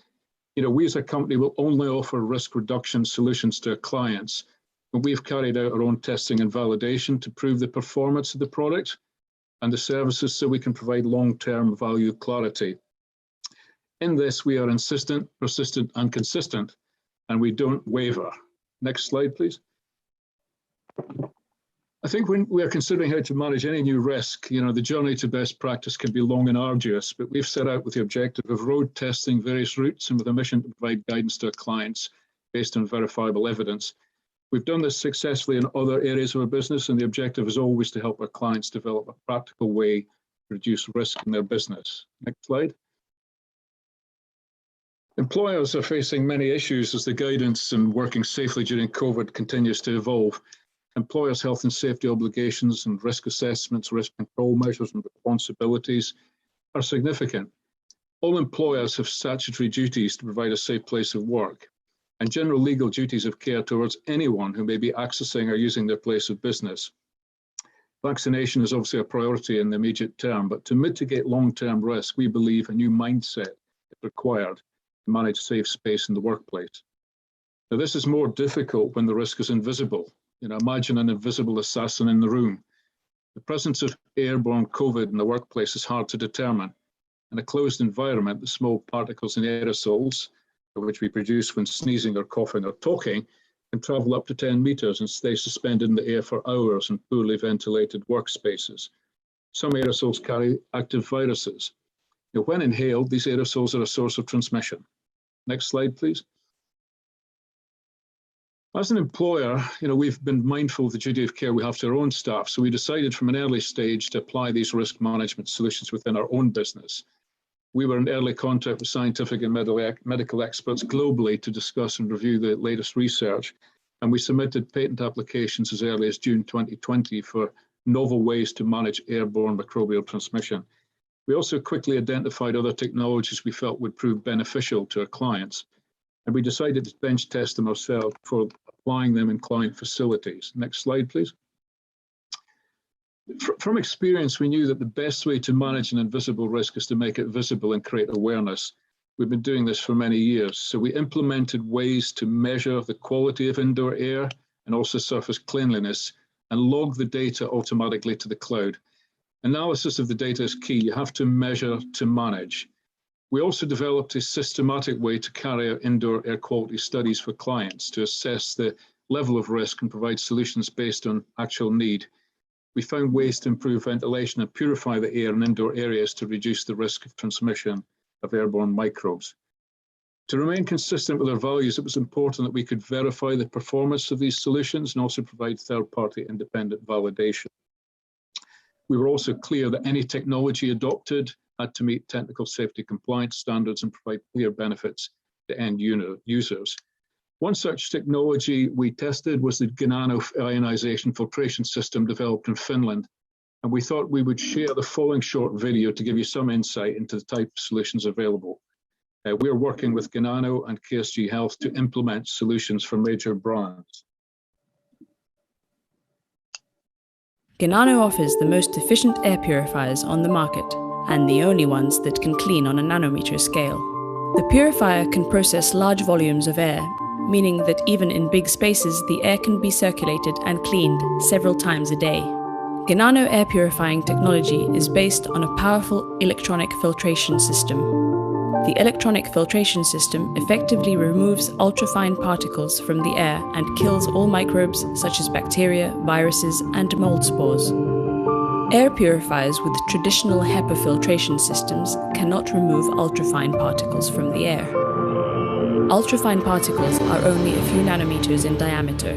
We as a company will only offer risk reduction solutions to our clients when we've carried out our own testing and validation to prove the performance of the product and the services so we can provide long-term value clarity. In this, we are insistent, persistent, and consistent, and we don't waver. Next slide, please. I think when we are considering how to manage any new risk, the journey to best practice can be long and arduous, but we've set out with the objective of road testing various routes and with a mission to provide guidance to our clients based on verifiable evidence. We've done this successfully in other areas of our business, and the objective is always to help our clients develop a practical way to reduce risk in their business. Next slide. Employers are facing many issues as the guidance in working safely during COVID continues to evolve. Employers' health and safety obligations and risk assessments, risk control measures and responsibilities are significant. All employers have statutory duties to provide a safe place of work and general legal duties of care towards anyone who may be accessing or using their place of business. Vaccination is obviously a priority in the immediate term, but to mitigate long-term risk, we believe a new mindset is required to manage safe space in the workplace. Now, this is more difficult when the risk is invisible. Imagine an invisible assassin in the room. The presence of airborne COVID in the workplace is hard to determine. In a closed environment, the small particles and aerosols, which we produce when sneezing or coughing or talking, can travel up to 10 meters and stay suspended in the air for hours in poorly ventilated workspaces. Some aerosols carry active viruses. When inhaled, these aerosols are a source of transmission. Next slide, please. As an employer, we've been mindful of the duty of care we have to our own staff, so we decided from an early stage to apply these risk management solutions within our own business. We were in early contact with scientific and medical experts globally to discuss and review the latest research, and we submitted patent applications as early as June 2020 for novel ways to manage airborne microbial transmission. We also quickly identified other technologies we felt would prove beneficial to our clients, and we decided to bench test them ourselves before applying them in client facilities. Next slide, please. From experience, we knew that the best way to manage an invisible risk is to make it visible and create awareness. We've been doing this for many years. So we implemented ways to measure the quality of indoor air and also surface cleanliness, and log the data automatically to the cloud. Analysis of the data is key. You have to measure to manage. We also developed a systematic way to carry out indoor air quality studies for clients to assess the level of risk and provide solutions based on actual need. We found ways to improve ventilation and purify the air in indoor areas to reduce the risk of transmission of airborne microbes. To remain consistent with our values, it was important that we could verify the performance of these solutions and also provide third-party independent validation. We were also clear that any technology adopted had to meet technical safety compliance standards and provide clear benefits to end users. One such technology we tested was the Gnano ionization filtration system developed in Finland, and we thought we would share the following short video to give you some insight into the type of solutions available. We are working with Gnano and KSG Health to implement solutions for major brands. Gnano offers the most efficient air purifiers on the market, and the only ones that can clean on a nanometer scale. The purifier can process large volumes of air, meaning that even in big spaces, the air can be circulated and cleaned several times a day. Gnano air purifying technology is based on a powerful electronic filtration system. The electronic filtration system effectively removes ultrafine particles from the air and kills all microbes such as bacteria, viruses, and mold spores. Air purifiers with traditional HEPA filtration systems cannot remove ultrafine particles from the air. Ultrafine particles are only a few nanometers in diameter.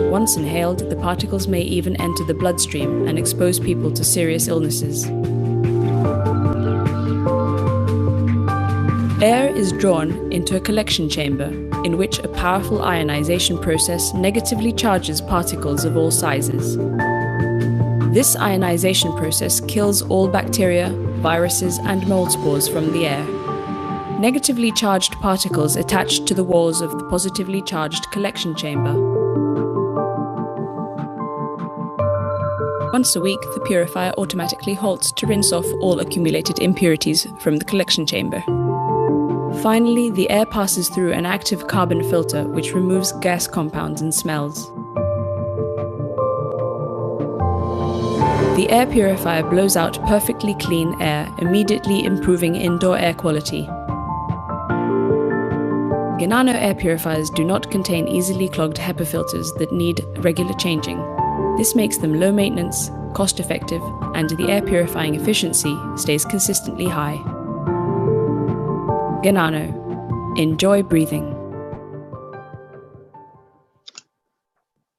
Once inhaled, the particles may even enter the bloodstream and expose people to serious illnesses. Air is drawn into a collection chamber, in which a powerful ionization process negatively charges particles of all sizes. This ionization process kills all bacteria, viruses, and mold spores from the air. Negatively charged particles attach to the walls of the positively charged collection chamber. Once a week, the purifier automatically halts to rinse off all accumulated impurities from the collection chamber. Finally, the air passes through an active carbon filter which removes gas compounds and smells. The air purifier blows out perfectly clean air, immediately improving indoor air quality. Gnano air purifiers do not contain easily clogged HEPA filters that need regular changing. This makes them low maintenance, cost effective, and the air purifying efficiency stays consistently high. Gnano. Enjoy breathing.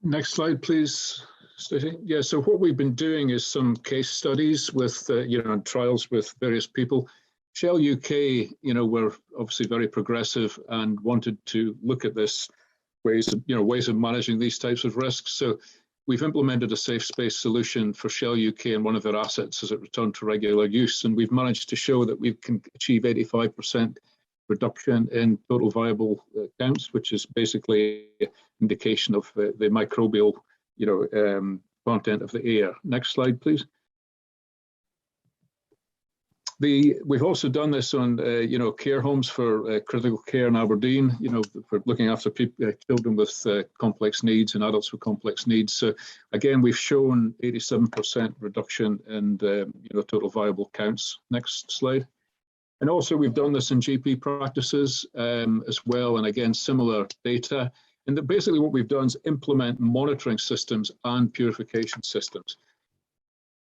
Next slide, please, Stacey. Yeah, so what we've been doing is some case studies with, trials with various people. Shell UK, were obviously very progressive and wanted to look at this ways of managing these types of risks. So we've implemented a safe space solution for Shell UK and one of their assets as it returned to regular use. And we've managed to show that we can achieve 85% reduction in total viable counts, which is basically an indication of the microbial, content of the air. Next slide, please. We've also done this on, care homes for critical care in Aberdeen, for looking after people, children with complex needs and adults with complex needs. So again, we've shown 87% reduction in total viable counts. Next slide. And also we've done this in GP practices as well. And again, similar data. And basically what we've done is implement monitoring systems and purification systems.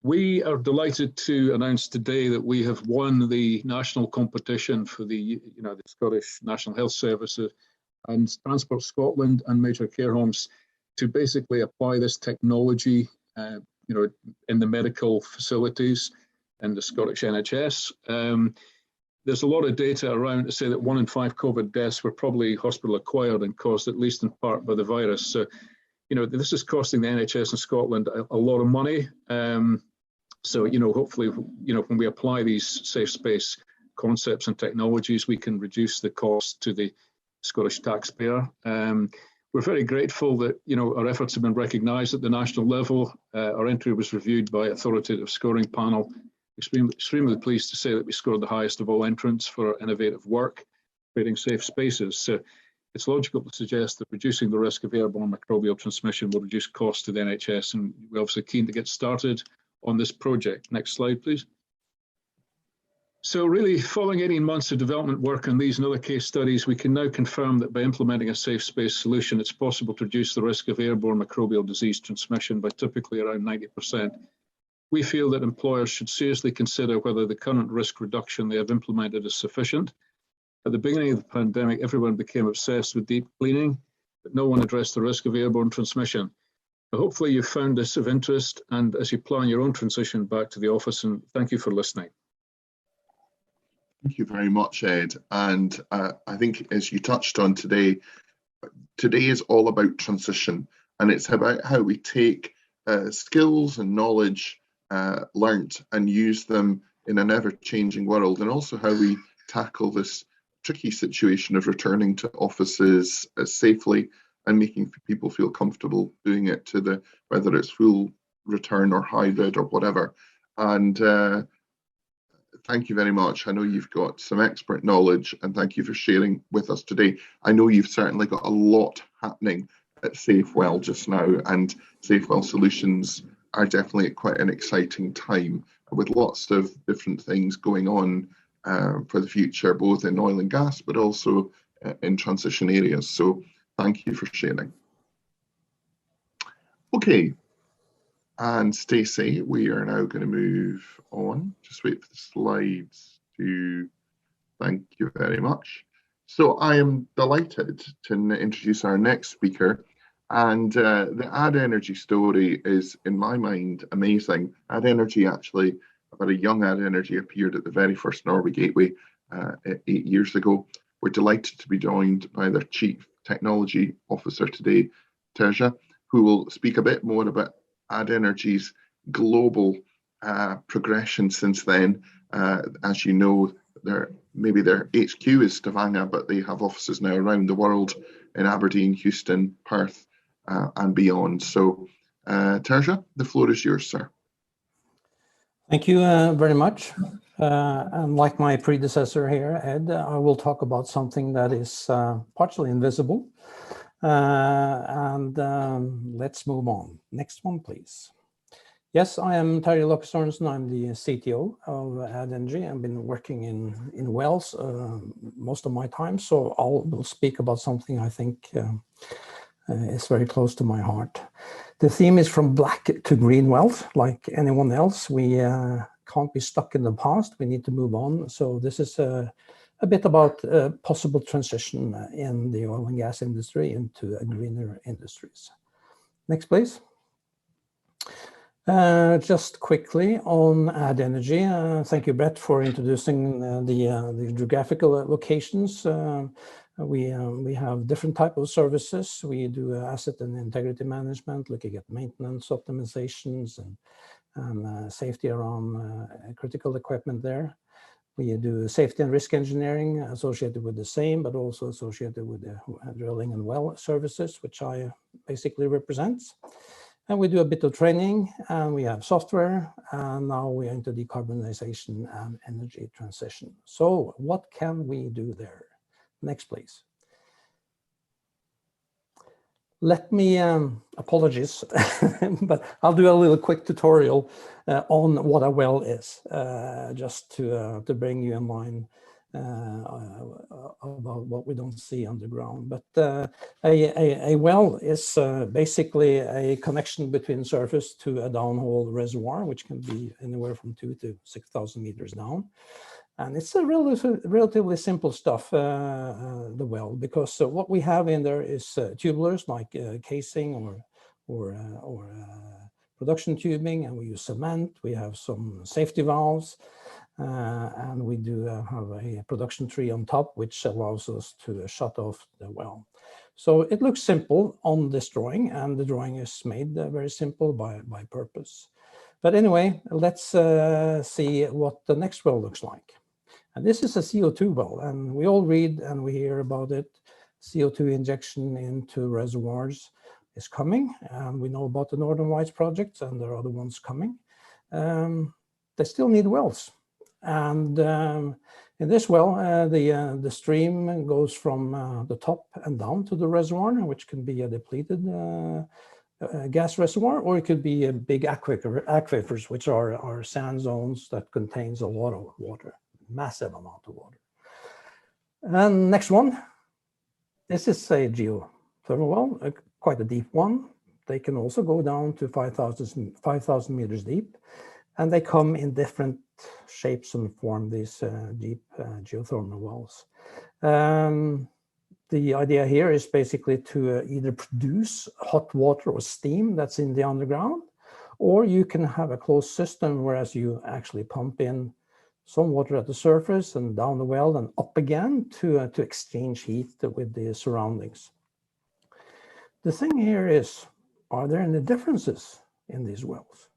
We are delighted to announce today that we have won the national competition for the Scottish National Health Services and Transport Scotland and major care homes to basically apply this technology, in the medical facilities in the Scottish NHS. There's a lot of data around to say that 1 in 5 COVID deaths were probably hospital acquired and caused at least in part by the virus. So, this is costing the NHS in Scotland a lot of money. So, hopefully, when we apply these safe space concepts and technologies, we can reduce the cost to the Scottish taxpayer. We're very grateful that, our efforts have been recognised at the national level. Our entry was reviewed by authoritative scoring panel. Extremely pleased to say that we scored the highest of all entrants for innovative work, creating safe spaces. So, it's logical to suggest that reducing the risk of airborne microbial transmission will reduce costs to the NHS, and we're obviously keen to get started on this project. Next slide, please. So really, following 18 months of development work on these and other case studies, we can now confirm that by implementing a safe space solution, it's possible to reduce the risk of airborne microbial disease transmission by typically around 90%. We feel that employers should seriously consider whether the current risk reduction they have implemented is sufficient. At the beginning of the pandemic, everyone became obsessed with deep cleaning, but no one addressed the risk of airborne transmission. But hopefully you found this of interest, and as you plan your own transition back to the office, and thank you for listening. Thank you very much, Ed. And I think, as you touched on today is all about transition, and it's about how we take skills and knowledge learnt and use them in an ever-changing world, and also how we tackle this tricky situation of returning to offices safely and making people feel comfortable doing it, to whether it's full return or hybrid or whatever. And thank you very much. I know you've got some expert knowledge, and thank you for sharing with us today. I know you've certainly got a lot happening at Safewell just now, and Safewell Solutions are definitely at quite an exciting time with lots of different things going on for the future, both in oil and gas, but also in transition areas. So thank you for sharing. Okay, and Stacey, we are now going to move on. Just wait for the slides to, thank you very much. So I am delighted to introduce our next speaker. And the Add Energy story is, in my mind, amazing. Add Energy, actually, a very young Add Energy, appeared at the very first Norway Gateway 8 years ago. We're delighted to be joined by their Chief Technology Officer today, Terja, who will speak a bit more about Add Energy's global progression since then. As you know, maybe their HQ is Stavanger, but they have offices now around the world in Aberdeen, Houston, Perth, and beyond. So, Terja, the floor is yours, sir. Thank you very much. And like my predecessor here, Ed, I will talk about something that is partially invisible. Let's move on. Next one, please. Yes, I am Terje Løkke-Sørensen. I'm the CTO of Add Energy. I've been working in Wales most of my time, so I'll speak about something I think is very close to my heart. The theme is from black to green wealth. Like anyone else, we can't be stuck in the past. We need to move on. So this is a bit about possible transition in the oil and gas industry into greener industries. Next, please. Just quickly on Add Energy. Thank you, Brett, for introducing the geographical locations. We have different types of services. We do asset and integrity management, looking at maintenance optimizations and safety around critical equipment there. We do safety and risk engineering associated with the same, but also associated with the drilling and well services, which I basically represent. And we do a bit of training, and we have software, and now we are into decarbonization and energy transition. So what can we do there? Next, please. Let me, apologies, but I'll do a little quick tutorial on what a well is, just to bring you in line about what we don't see underground. But a well is basically a connection between surface to a downhole reservoir, which can be anywhere from 2,000 to 6,000 meters down. And it's a relatively simple stuff, the well, because what we have in there is tubulars like casing or production tubing, and we use cement. We have some safety valves, and we do have a production tree on top, which allows us to shut off the well. So it looks simple on this drawing, and the drawing is made very simple by purpose. But anyway, let's see what the next well looks like. And this is a CO2 well, and we all read and we hear about it. CO2 injection into reservoirs is coming, and we know about the Northern Lights project, and there are other ones coming. They still need wells, And in this well, the stream goes from the top and down to the reservoir, which can be a depleted gas reservoir, or it could be a big aquifers, which are sand zones that contains a lot of water, massive amount of water. And next one, this is a geothermal well, quite a deep one. They can also go down to 5,000 meters deep, and they come in different shapes and form, these deep geothermal wells. The idea here is basically to either produce hot water or steam that's in the underground, or you can have a closed system, whereas you actually pump in some water at the surface and down the well and up again to exchange heat with the surroundings. The thing here is, are there any differences in these wells?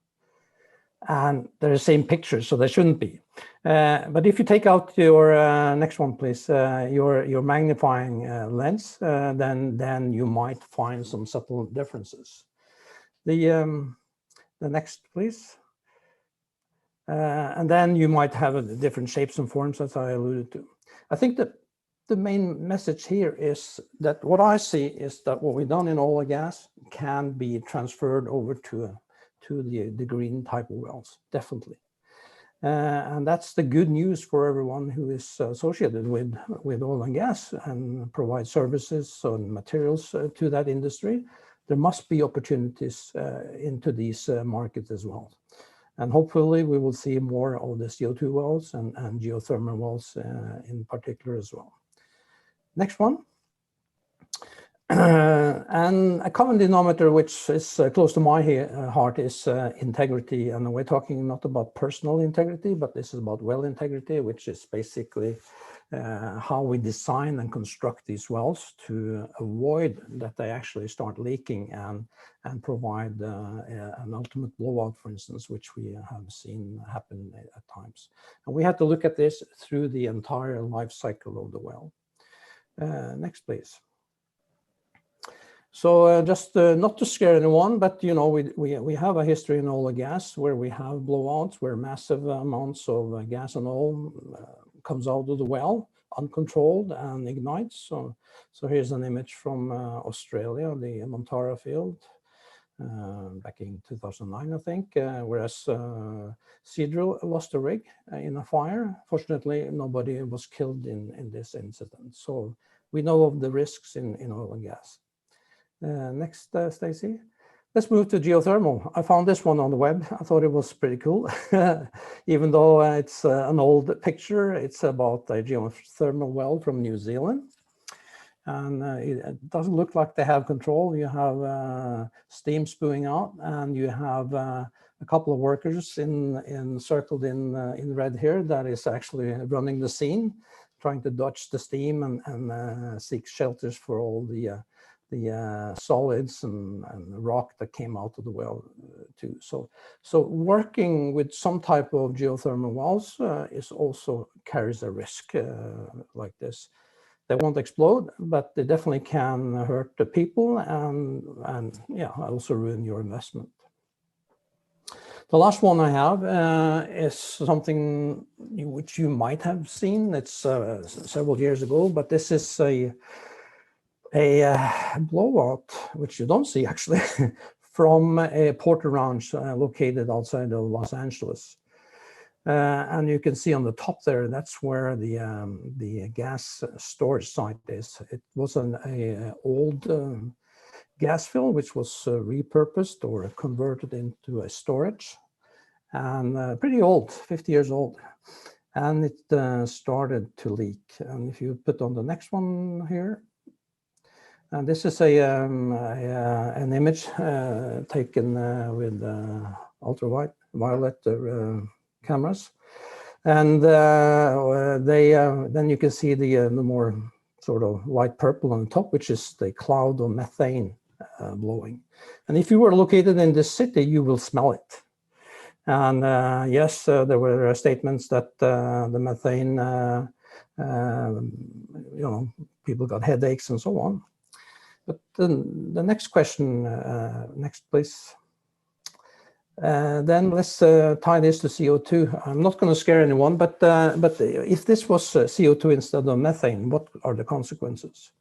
And they're the same pictures, so there shouldn't be. But if you take out your next one, please, your magnifying lens, then you might find some subtle differences. The next, please. And then you might have different shapes and forms, as I alluded to. I think that the main message here is that what I see is that what we've done in oil and gas can be transferred over to the green type of wells, definitely. And that's the good news for everyone who is associated with oil and gas and provide services and materials to that industry. There must be opportunities into these markets as well. And hopefully we will see more of the CO2 wells and geothermal wells in particular as well. Next one. And a common denominator which is close to my heart is integrity. And we're talking not about personal integrity, but this is about well integrity, which is basically how we design and construct these wells to avoid that they actually start leaking and provide an ultimate blowout, for instance, which we have seen happen at times. And we have to look at this through the entire life cycle of the well. Next, please. So just not to scare anyone, but you know, we have a history in oil and gas where we have blowouts, where massive amounts of gas and oil comes out of the well uncontrolled and ignites. So here's an image from Australia, the Montara field, back in 2009, I think, whereas Seadrill lost a rig in a fire. Fortunately, nobody was killed in this incident. So we know of the risks in oil and gas. Next, Stacey. Let's move to geothermal. I found this one on the web. I thought it was pretty cool. Even though it's an old picture, it's about a geothermal well from New Zealand. And it doesn't look like they have control. You have steam spewing out, and you have a couple of workers encircled in red here that is actually running the scene, trying to dodge the steam and seek shelters for all the solids and rock that came out of the well too. So working with some type of geothermal wells is also carries a risk like this. They won't explode, but they definitely can hurt the people and yeah, also ruin your investment. The last one I have is something which you might have seen. It's several years ago, but this is a blowout, which you don't see actually, from a Porter Ranch located outside of Los Angeles. And you can see on the top there, that's where the gas storage site is. It was an old gas field, which was repurposed or converted into a storage, and pretty old, 50 years old. And it started to leak. And if you put on the next one here, and this is an image taken with ultraviolet cameras, and then you can see the more sort of light purple on top, which is the cloud of methane blowing. And if you were located in this city, you will smell it. And yes, there were statements that the methane, you know, people got headaches and so on. But the next question, next please. Then let's tie this to CO2. I'm not going to scare anyone, but if this was CO2 instead of methane, what are the consequences?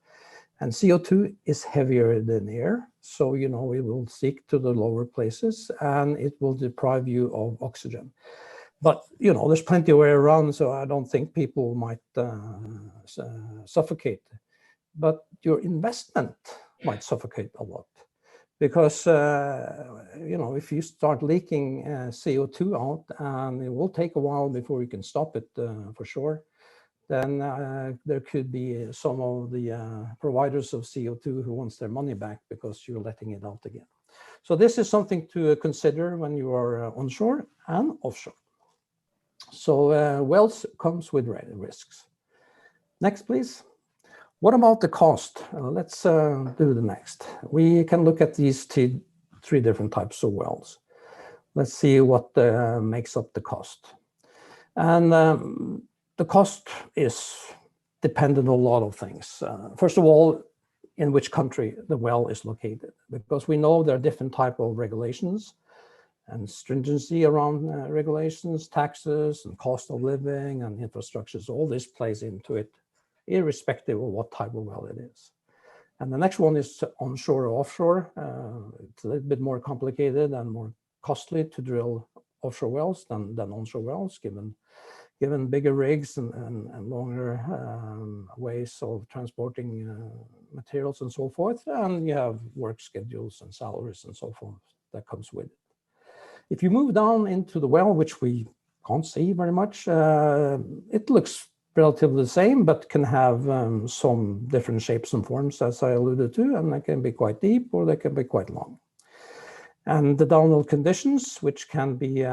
And CO2 is heavier than air, so it will stick to the lower places and it will deprive you of oxygen. But there's plenty of air around, so I don't think people might suffocate. But your investment might suffocate a lot. Because, if you start leaking CO2 out, and it will take a while before you can stop it for sure, then there could be some of the providers of CO2 who wants their money back because you're letting it out again. So this is something to consider when you are onshore and offshore. So wells comes with risks. Next, please. What about the cost? Let's do the next. We can look at these three different types of wells. Let's see what makes up the cost. And the cost is dependent on a lot of things. First of all, in which country the well is located, because we know there are different types of regulations and stringency around regulations, taxes, and cost of living and infrastructure. So all this plays into it, irrespective of what type of well it is. And the next one is onshore or offshore. It's a little bit more complicated and more costly to drill offshore wells than onshore wells, given bigger rigs and longer ways of transporting materials and so forth. And you have work schedules and salaries and so forth that comes with it. If you move down into the well, which we can't see very much, it looks relatively the same, but can have some different shapes and forms, as I alluded to, and they can be quite deep or they can be quite long. And the downhole conditions, which can be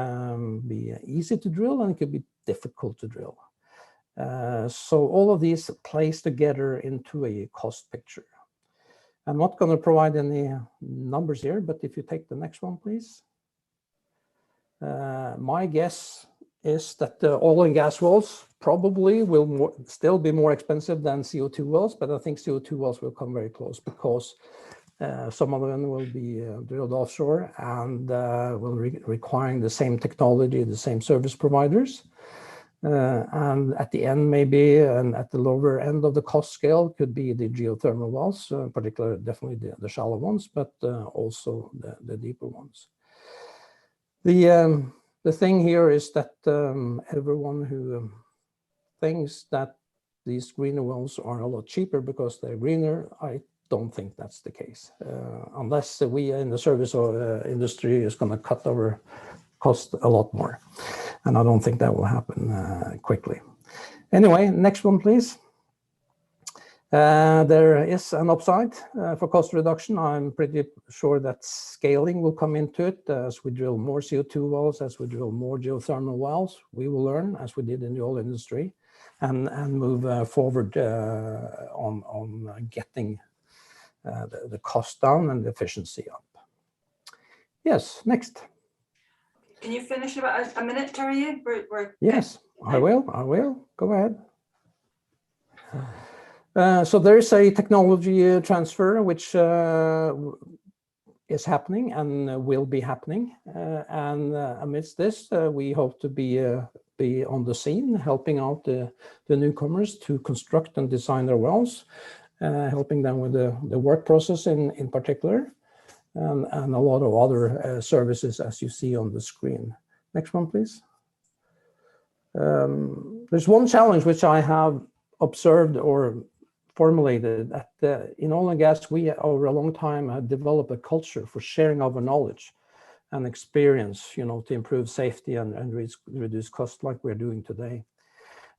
easy to drill and can be difficult to drill. So all of these plays together into a cost picture. I'm not going to provide any numbers here, but if you take the next one, please. My guess is that the oil and gas wells probably will still be more expensive than CO2 wells, but I think CO2 wells will come very close because some of them will be drilled offshore and will requiring the same technology, the same service providers. And at the end, maybe, and at the lower end of the cost scale could be the geothermal wells, particularly definitely the shallow ones, but also the deeper ones. The thing here is that everyone who thinks that these greener wells are a lot cheaper because they're greener, I don't think that's the case. Unless we in the service industry is going to cut our cost a lot more. And I don't think that will happen quickly. Anyway, next one, please. There is an upside for cost reduction. I'm pretty sure that scaling will come into it as we drill more CO2 wells, as we drill more geothermal wells. We will learn, as we did in the oil industry, and move forward on getting the cost down and the efficiency up. Yes, next. Can you finish in about a minute, Terry? Yes, I will. Go ahead. So there is a technology transfer which is happening and will be happening. And amidst this, we hope to be on the scene, helping out the newcomers to construct and design their wells, helping them with the work process in particular, and a lot of other services as you see on the screen. Next one, please. There's one challenge which I have observed or formulated that in oil and gas, we over a long time have developed a culture for sharing our knowledge and experience, to improve safety and reduce costs like we're doing today.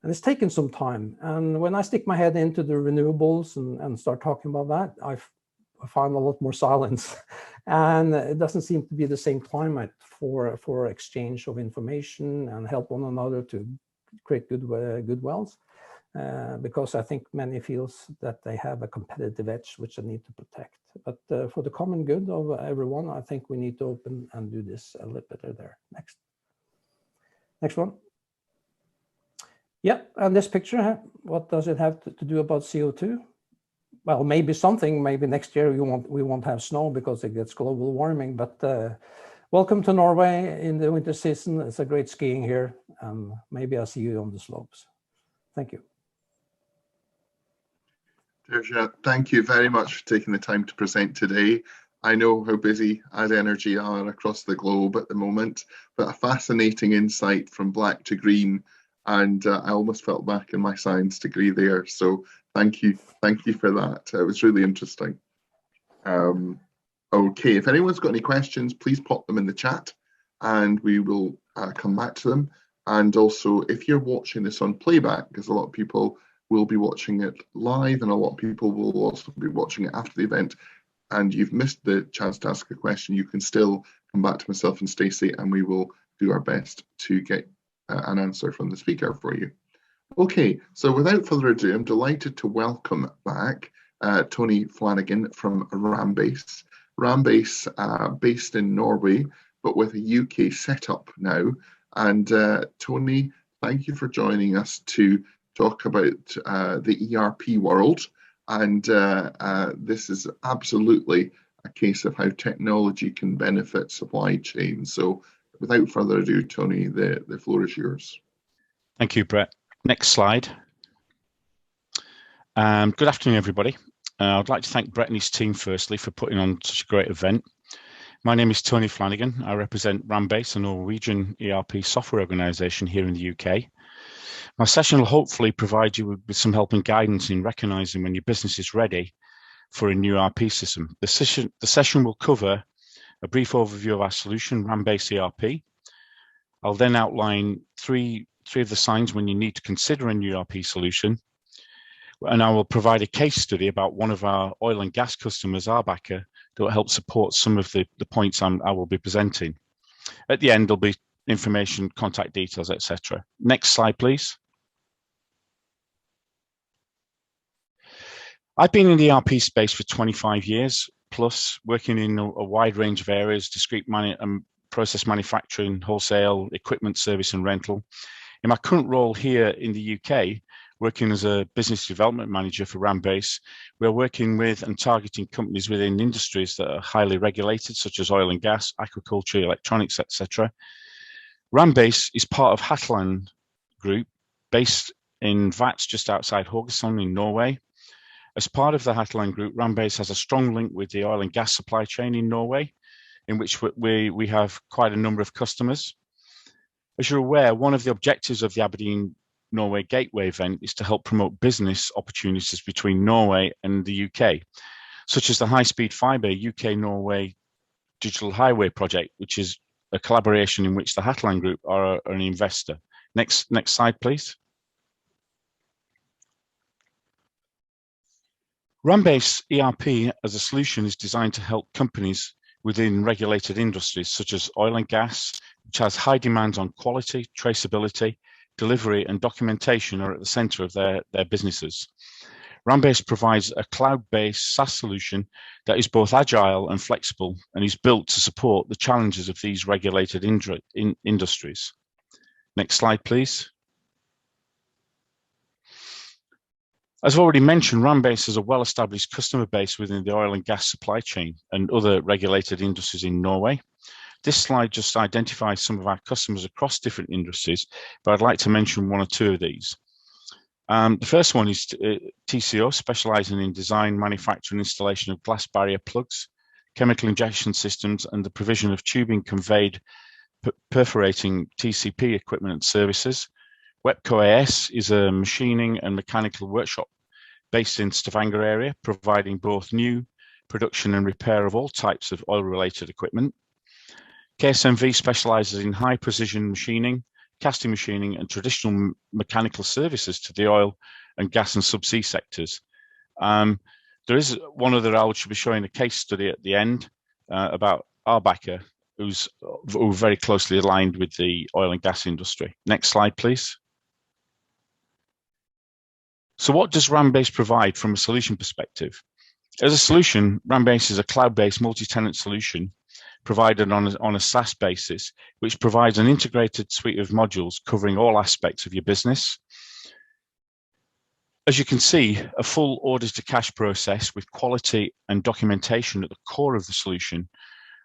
And it's taken some time. And when I stick my head into the renewables and start talking about that, I find a lot more silence. And it doesn't seem to be the same climate for exchange of information and help one another to create good wells. Because I think many feels that they have a competitive edge which they need to protect. But for the common good of everyone, I think we need to open and do this a little better there. Next one. Yeah, and this picture, what does it have to do about CO2? Well, maybe something. Maybe next year we won't have snow because it gets global warming. But welcome to Norway in the winter season. It's a great skiing here, and maybe I'll see you on the slopes. Thank you. Terje, thank you very much for taking the time to present today. I know how busy Ad Energy are across the globe at the moment, but a fascinating insight from black to green, and I almost felt back in my science degree there. So thank you for that. It was really interesting. Okay, if anyone's got any questions, please pop them in the chat, and we will come back to them. And also, if you're watching this on playback, because a lot of people will be watching it live, and a lot of people will also be watching it after the event, and you've missed the chance to ask a question, you can still come back to myself and Stacey, and we will do our best to get an answer from the speaker for you. Okay, so without further ado, I'm delighted to welcome back Tony Flanagan from RamBase. RamBase, based in Norway, but with a UK setup now. And Tony, thank you for joining us to talk about the ERP world. And this is absolutely a case of how technology can benefit supply chains. So without further ado, Tony, the floor is yours. Thank you, Brett. Next slide. Good afternoon, everybody. I'd like to thank Brett and his team firstly for putting on such a great event. My name is Tony Flanagan. I represent RamBase, a Norwegian ERP software organisation here in the UK. My session will hopefully provide you with some help and guidance in recognising when your business is ready for a new ERP system. The session will cover a brief overview of our solution, RamBase ERP. I'll then outline three of the signs when you need to consider a new ERP solution. And I will provide a case study about one of our oil and gas customers, Harbour, that will help support some of the points I will be presenting. At the end, there'll be information, contact details, etc. Next slide, please. I've been in the ERP space for 25 years plus, working in a wide range of areas: discrete process manufacturing, wholesale, equipment service and rental. In my current role here in the UK, working as a business development manager for RamBase, we're working with and targeting companies within industries that are highly regulated, such as oil and gas, aquaculture, electronics, etc. RamBase is part of Hatland Group, based in Vats, just outside Haugesund in Norway. As part of the Hatland Group, RamBase has a strong link with the oil and gas supply chain in Norway, in which we have quite a number of customers. As you're aware, one of the objectives of the Aberdeen Norway Gateway event is to help promote business opportunities between Norway and the UK, such as the high-speed fibre UK-Norway Digital Highway project, which is a collaboration in which the Hatland Group are an investor. Next slide, please. RamBase ERP as a solution is designed to help companies within regulated industries such as oil and gas, which has high demands on quality, traceability, delivery and documentation are at the center of their businesses. RamBase provides a cloud-based SaaS solution that is both agile and flexible and is built to support the challenges of these regulated industries. Next slide, please. As I've already mentioned, RamBase has a well-established customer base within the oil and gas supply chain and other regulated industries in Norway. This slide just identifies some of our customers across different industries, but I'd like to mention one or two of these. The first one is TCO, specializing in design, manufacture and installation of glass barrier plugs, chemical injection systems, and the provision of tubing conveyed perforating TCP equipment and services. Webco AS is a machining and mechanical workshop based in Stavanger area, providing both new production and repair of all types of oil-related equipment. KSMV specializes in high precision machining, casting machining and traditional mechanical services to the oil and gas and subsea sectors. There is one other I should be showing a case study at the end about Harbour, who's very closely aligned with the oil and gas industry. Next slide, please. So what does RamBase provide from a solution perspective? As a solution, RamBase is a cloud-based multi-tenant solution provided on a SaaS basis, which provides an integrated suite of modules covering all aspects of your business. As you can see, a full orders to cash process with quality and documentation at the core of the solution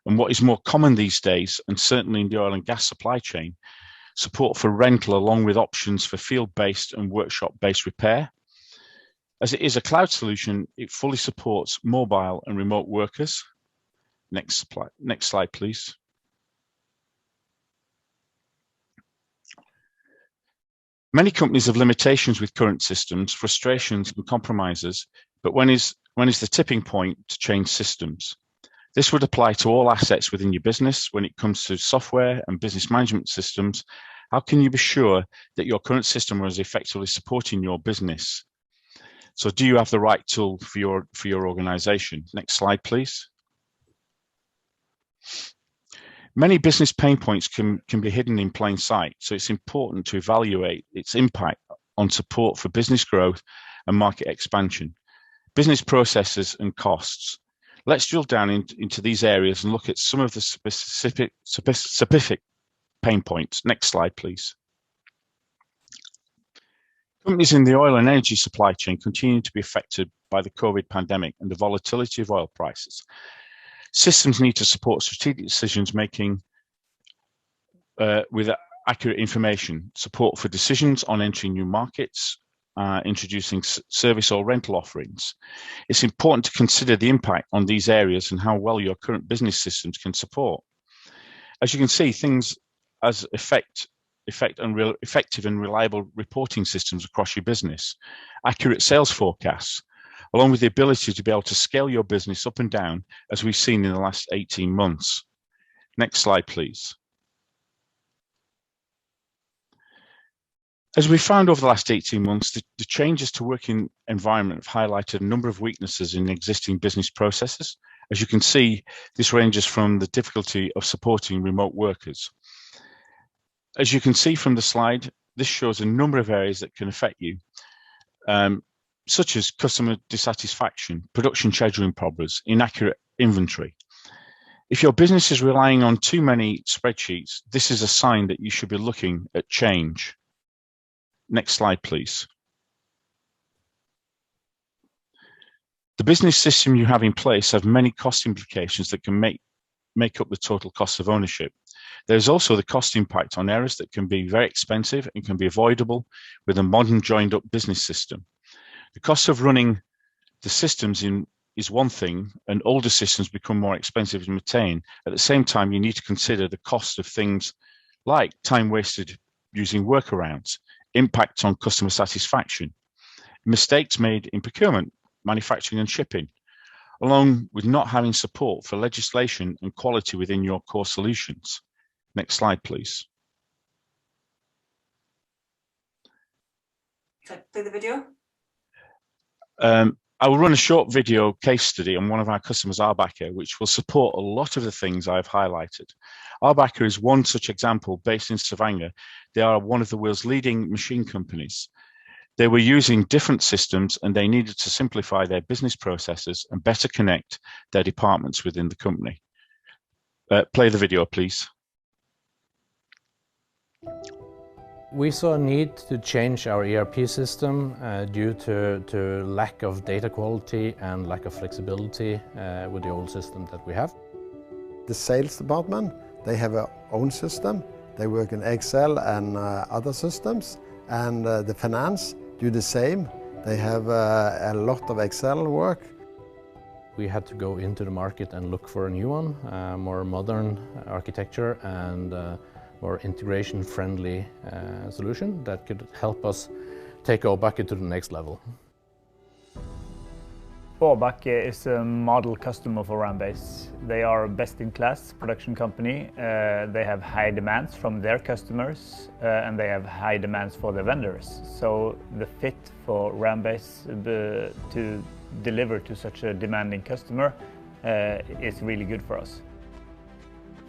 And what is more common these days, and certainly in the oil and gas supply chain, support for rental along with options for field-based and workshop-based repair. As it is a cloud solution, it fully supports mobile and remote workers. Next slide, please. Many companies have limitations with current systems, frustrations and compromises, but when is the tipping point to change systems? This would apply to all assets within your business when it comes to software and business management systems. How can you be sure that your current system is effectively supporting your business? So do you have the right tool for your organization? Next slide, please. Many business pain points can be hidden in plain sight, so it's important to evaluate its impact on support for business growth and market expansion, business processes and costs. Let's drill down into these areas and look at some of the specific pain points. Next slide, please. Companies in the oil and energy supply chain continue to be affected by the COVID pandemic and the volatility of oil prices. Systems need to support strategic decisions making with accurate information, support for decisions on entering new markets, introducing service or rental offerings. It's important to consider the impact on these areas and how well your current business systems can support. As you can see, things as effective and reliable reporting systems across your business, accurate sales forecasts, along with the ability to be able to scale your business up and down, as we've seen in the last 18 months. Next slide, please. As we found over the last 18 months, the changes to working environment have highlighted a number of weaknesses in existing business processes. As you can see, this ranges from the difficulty of supporting remote workers. As you can see from the slide, this shows a number of areas that can affect you, such as customer dissatisfaction, production scheduling problems, inaccurate inventory. If your business is relying on too many spreadsheets, this is a sign that you should be looking at change. Next slide, please. The business system you have in place have many cost implications that can make up the total cost of ownership. There's also the cost impact on errors that can be very expensive and can be avoidable with a modern joined up business system. The cost of running the systems is one thing, and older systems become more expensive to maintain. At the same time, you need to consider the cost of things like time wasted using workarounds, impact on customer satisfaction, mistakes made in procurement, manufacturing and shipping, along with not having support for legislation and quality within your core solutions. Next slide, please. Can I play the video? I will run a short video case study on one of our customers, Harbour, which will support a lot of the things I've highlighted. Harbour is one such example based in Stavanger. They are one of the world's leading machine companies. They were using different systems and they needed to simplify their business processes and better connect their departments within the company. Play the video, please. We saw a need to change our ERP system due to lack of data quality and lack of flexibility with the old system that we have. The sales department, they have their own system. They work in Excel and other systems. And the finance do the same. They have a lot of Excel work. We had to go into the market and look for a new one, more modern architecture and more integration-friendly solution that could help us take our bucket to the next level. Barney is a model customer for RamBase. They are a best-in-class production company. They have high demands from their customers and they have high demands for their vendors. So the fit for RamBase to deliver to such a demanding customer is really good for us.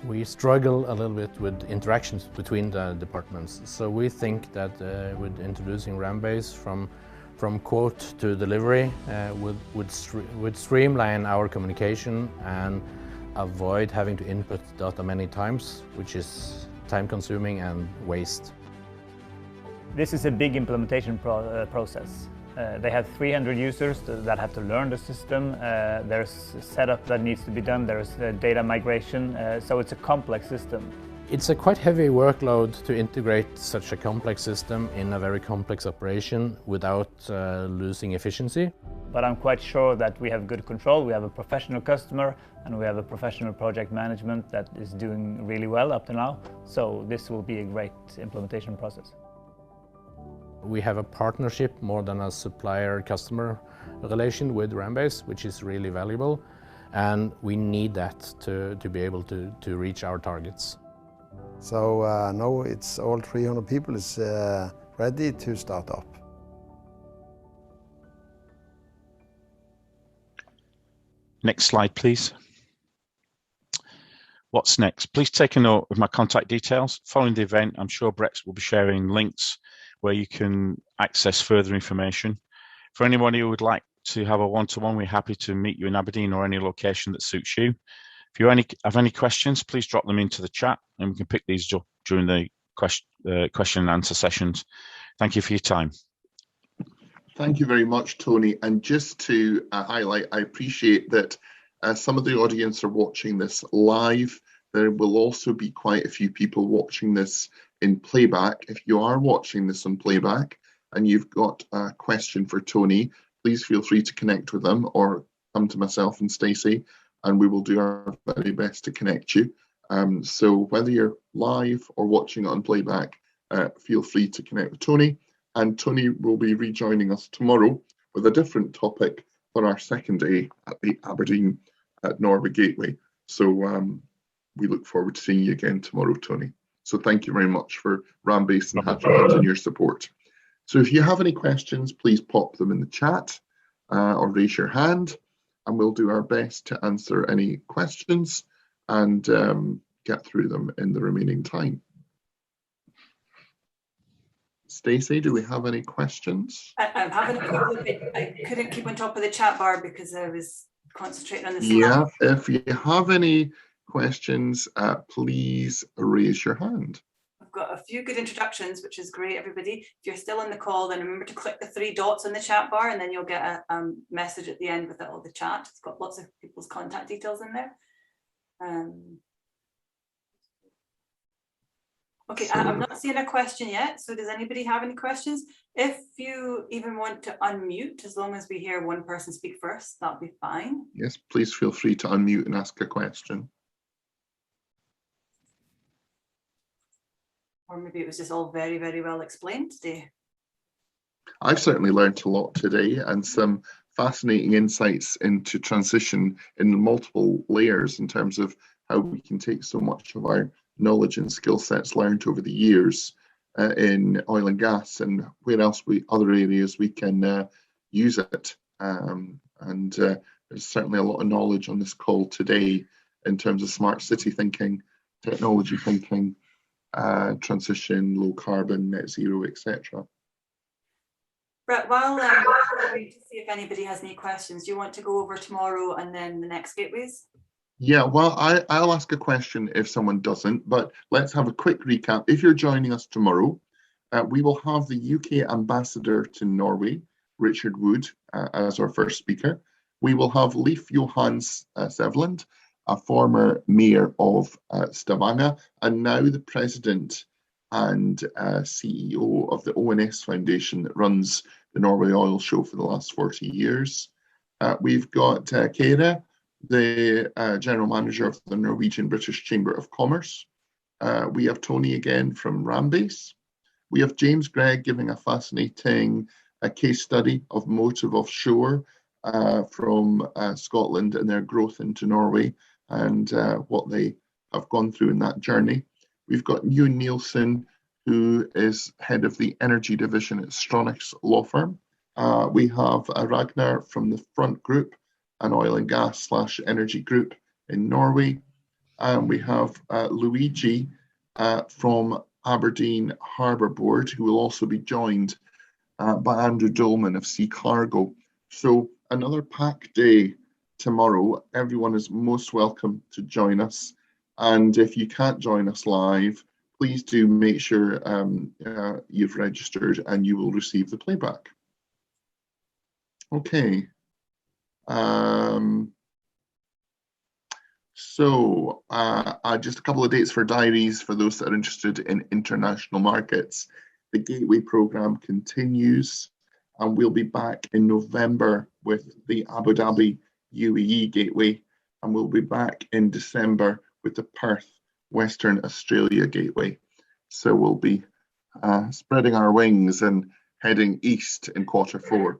We struggle a little bit with interactions between the departments. So we think that with introducing RamBase from quote to delivery would streamline our communication and avoid having to input data many times, which is time consuming and waste. This is a big implementation process. They have 300 users that have to learn the system. There's setup that needs to be done. There's data migration. So it's a complex system. It's a quite heavy workload to integrate such a complex system in a very complex operation without losing efficiency. But I'm quite sure that we have good control. We have a professional customer and we have a professional project management that is doing really well up to now. So this will be a great implementation process. We have a partnership more than a supplier-customer relation with RamBase, which is really valuable. And we need that to be able to reach our targets. So now it's all 300 people is ready to start up. Next slide, please. What's next? Please take a note of my contact details. Following the event, I'm sure Brett will be sharing links where you can access further information. For anyone who would like to have a one-to-one, we're happy to meet you in Aberdeen or any location that suits you. If you have any questions, please drop them into the chat and we can pick these up during the question and answer sessions. Thank you for your time. Thank you very much, Tony. And just to highlight, I appreciate that some of the audience are watching this live. There will also be quite a few people watching this in playback. If you are watching this in playback and you've got a question for Tony, please feel free to connect with them or come to myself and Stacey, and we will do our very best to connect you. So whether you're live or watching it on playback, feel free to connect with Tony. And Tony will be rejoining us tomorrow with a different topic for our second day at the Aberdeen Norway Gateway. So we look forward to seeing you again tomorrow, Tony. So thank you very much for RamBase and Hatchbot and your support. So if you have any questions, please pop them in the chat or raise your hand, and we'll do our best to answer any questions and get through them in the remaining time. Stacey, do we have any questions? I'm having a couple of it. I couldn't keep on top of the chat bar because I was concentrating on the slide. Yeah, if you have any questions, please raise your hand. I've got a few good introductions, which is great, everybody. If you're still on the call, then remember to click the 3 dots on the chat bar, and then you'll get a message at the end with all the chat. It's got lots of people's contact details in there. Okay, I'm not seeing a question yet, so does anybody have any questions? If you even want to unmute, as long as we hear one person speak first, that'll be fine. Yes, please feel free to unmute and ask a question. Or maybe it was just all very, very well explained today. I've certainly learned a lot today and some fascinating insights into transition in multiple layers in terms of how we can take so much of our knowledge and skill sets learned over the years in oil and gas and where else other areas we can use it. There's certainly a lot of knowledge on this call today in terms of smart city thinking, technology thinking, transition, low carbon, net zero, etc. Brett, while we to see if anybody has any questions, do you want to go over tomorrow and then the next gateways? Yeah, well, I'll ask a question if someone doesn't, but let's have a quick recap. If you're joining us tomorrow, we will have the UK Ambassador to Norway, Richard Wood, as our first speaker. We will have Leif Johan Sevland, a former mayor of Stavanger, and now the president and CEO of the ONS Foundation that runs the Norway Oil Show for the last 40 years. We've got Kere, the general manager of the Norwegian British Chamber of Commerce. We have Tony again from RamBase. We have James Gregg giving a fascinating case study of Motive Offshore from Scotland and their growth into Norway and what they have gone through in that journey. We've got Ewan Nielsen, who is head of the energy division at Stronachs law firm. We have Ragnar from the Front Group, an oil and gas / energy group in Norway. And we have Luigi from Aberdeen Harbour Board, who will also be joined by Andrew Dolman of Sea Cargo. So another packed day tomorrow. Everyone is most welcome to join us. And if you can't join us live, please do make sure you've registered and you will receive the playback. Okay. So just a couple of dates for diaries for those that are interested in international markets. The Gateway program continues, and we'll be back in November with the Abu Dhabi UAE Gateway, and we'll be back in December with the Perth Western Australia Gateway. So we'll be spreading our wings and heading east in Q4.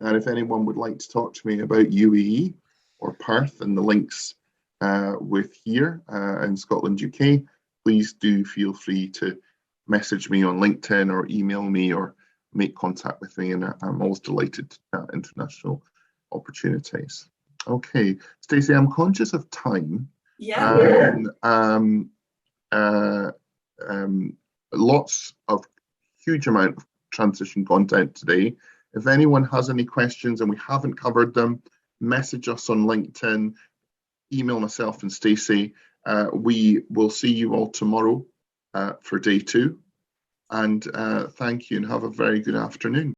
And if anyone would like to talk to me about UAE or Perth and the links with here in Scotland, UK, please do feel free to message me on LinkedIn or email me or make contact with me, and I'm always delighted to chat international opportunities. Okay, Stacey, I'm conscious of time. Yeah. Lots of huge amount of transition content today. If anyone has any questions and we haven't covered them, message us on LinkedIn, email myself and Stacey. We will see you all tomorrow for day 2. And thank you and have a very good afternoon.